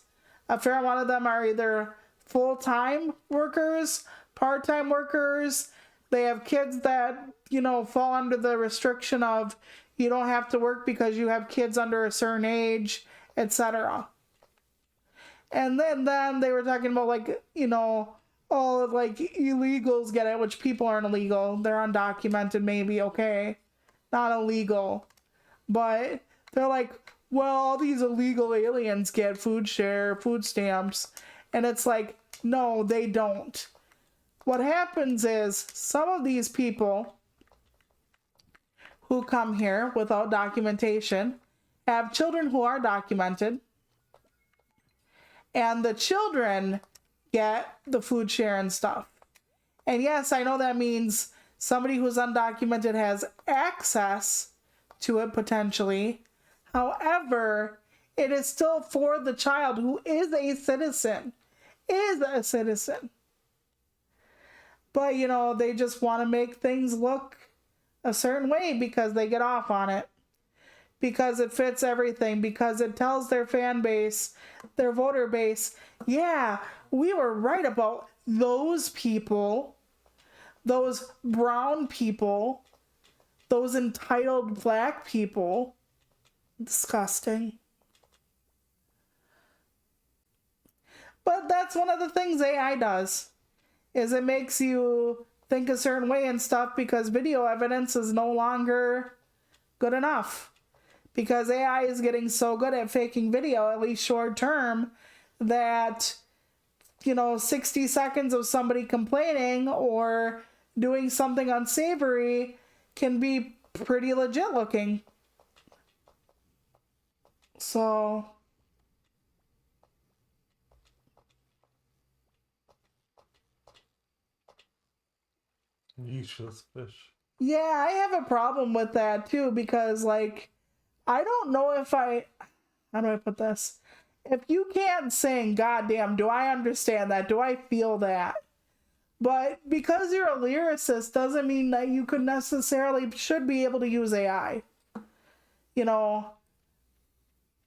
A fair amount of them are either full-time workers, part-time workers. They have kids that, you know, fall under the restriction of you don't have to work because you have kids under a certain age, etc. And then they were talking about, like, you know, oh, like, illegals get it, which people aren't illegal. They're undocumented, maybe, okay. Not illegal. But they're like, well, all these illegal aliens get food share, food stamps. And it's like, no, they don't. What happens is some of these people who come here without documentation have children who are documented. And the children get the food share and stuff. And yes, I know that means somebody who's undocumented has access to it potentially. However, it is still for the child who is a citizen. But, you know, they just want to make things look a certain way because they get off on it. Because it fits everything. Because it tells their fan base, their voter base, yeah, we were right about those people, those brown people, those entitled Black people. Disgusting. But that's one of the things AI does, is it makes you think a certain way and stuff because video evidence is no longer good enough. Because AI is getting so good at faking video, at least short term, that, you know, 60 seconds of somebody complaining or doing something unsavory can be pretty legit looking. So Yeesh, fish. yeah, I have a problem with that too, because, like, I don't know if how do I put this? If you can't sing, goddamn, do I understand that? Do I feel that? But because you're a lyricist doesn't mean that you could necessarily should be able to use AI. You know,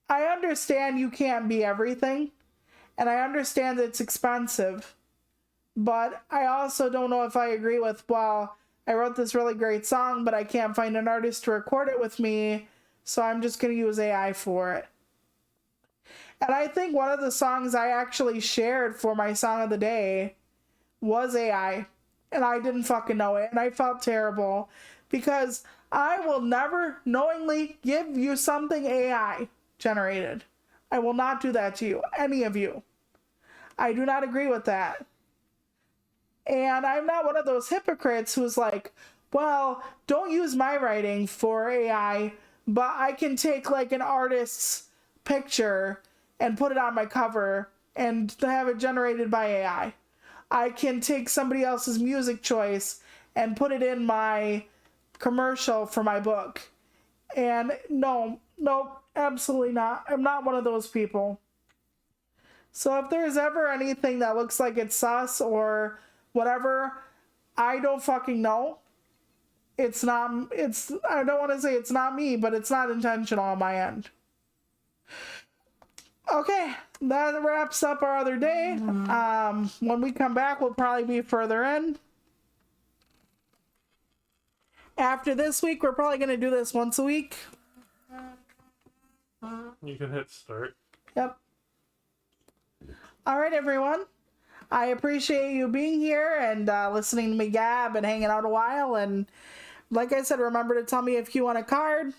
I understand you can't be everything, and I understand it's expensive, but I also don't know if I agree with, well, I wrote this really great song, but I can't find an artist to record it with me, so I'm just going to use AI for it. And I think one of the songs I actually shared for my song of the day was AI, and I didn't fucking know it, and I felt terrible because I will never knowingly give you something AI generated. I will not do that to you, any of you. I do not agree with that. And I'm not one of those hypocrites who's like, well, don't use my writing for AI, but I can take like an artist's picture and put it on my cover and have it generated by AI. I can take somebody else's music choice and put it in my commercial for my book. And no, absolutely not. I'm not one of those people. So if there's ever anything that looks like it's sus or whatever, I don't fucking know. I don't want to say it's not me, but it's not intentional on my end. Okay, that wraps up our other day. When we come back, we'll probably be further in. After this week, we're probably going to do this once a week. You can hit start. Yep. All right, everyone. I appreciate you being here and listening to me gab and hanging out a while. And like I said, remember to tell me if you want a card.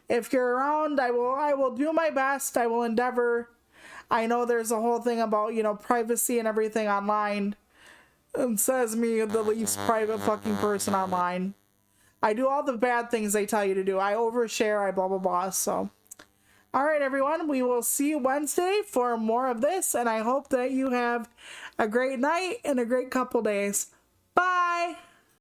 If you're around, I will do my best. I will endeavor. I know there's a whole thing about, privacy and everything online. It says me the least private fucking person online. I do all the bad things they tell you to do. I overshare, I blah, blah, blah. So, all right, everyone. We will see you Wednesday for more of this. And I hope that you have a great night and a great couple days. Bye.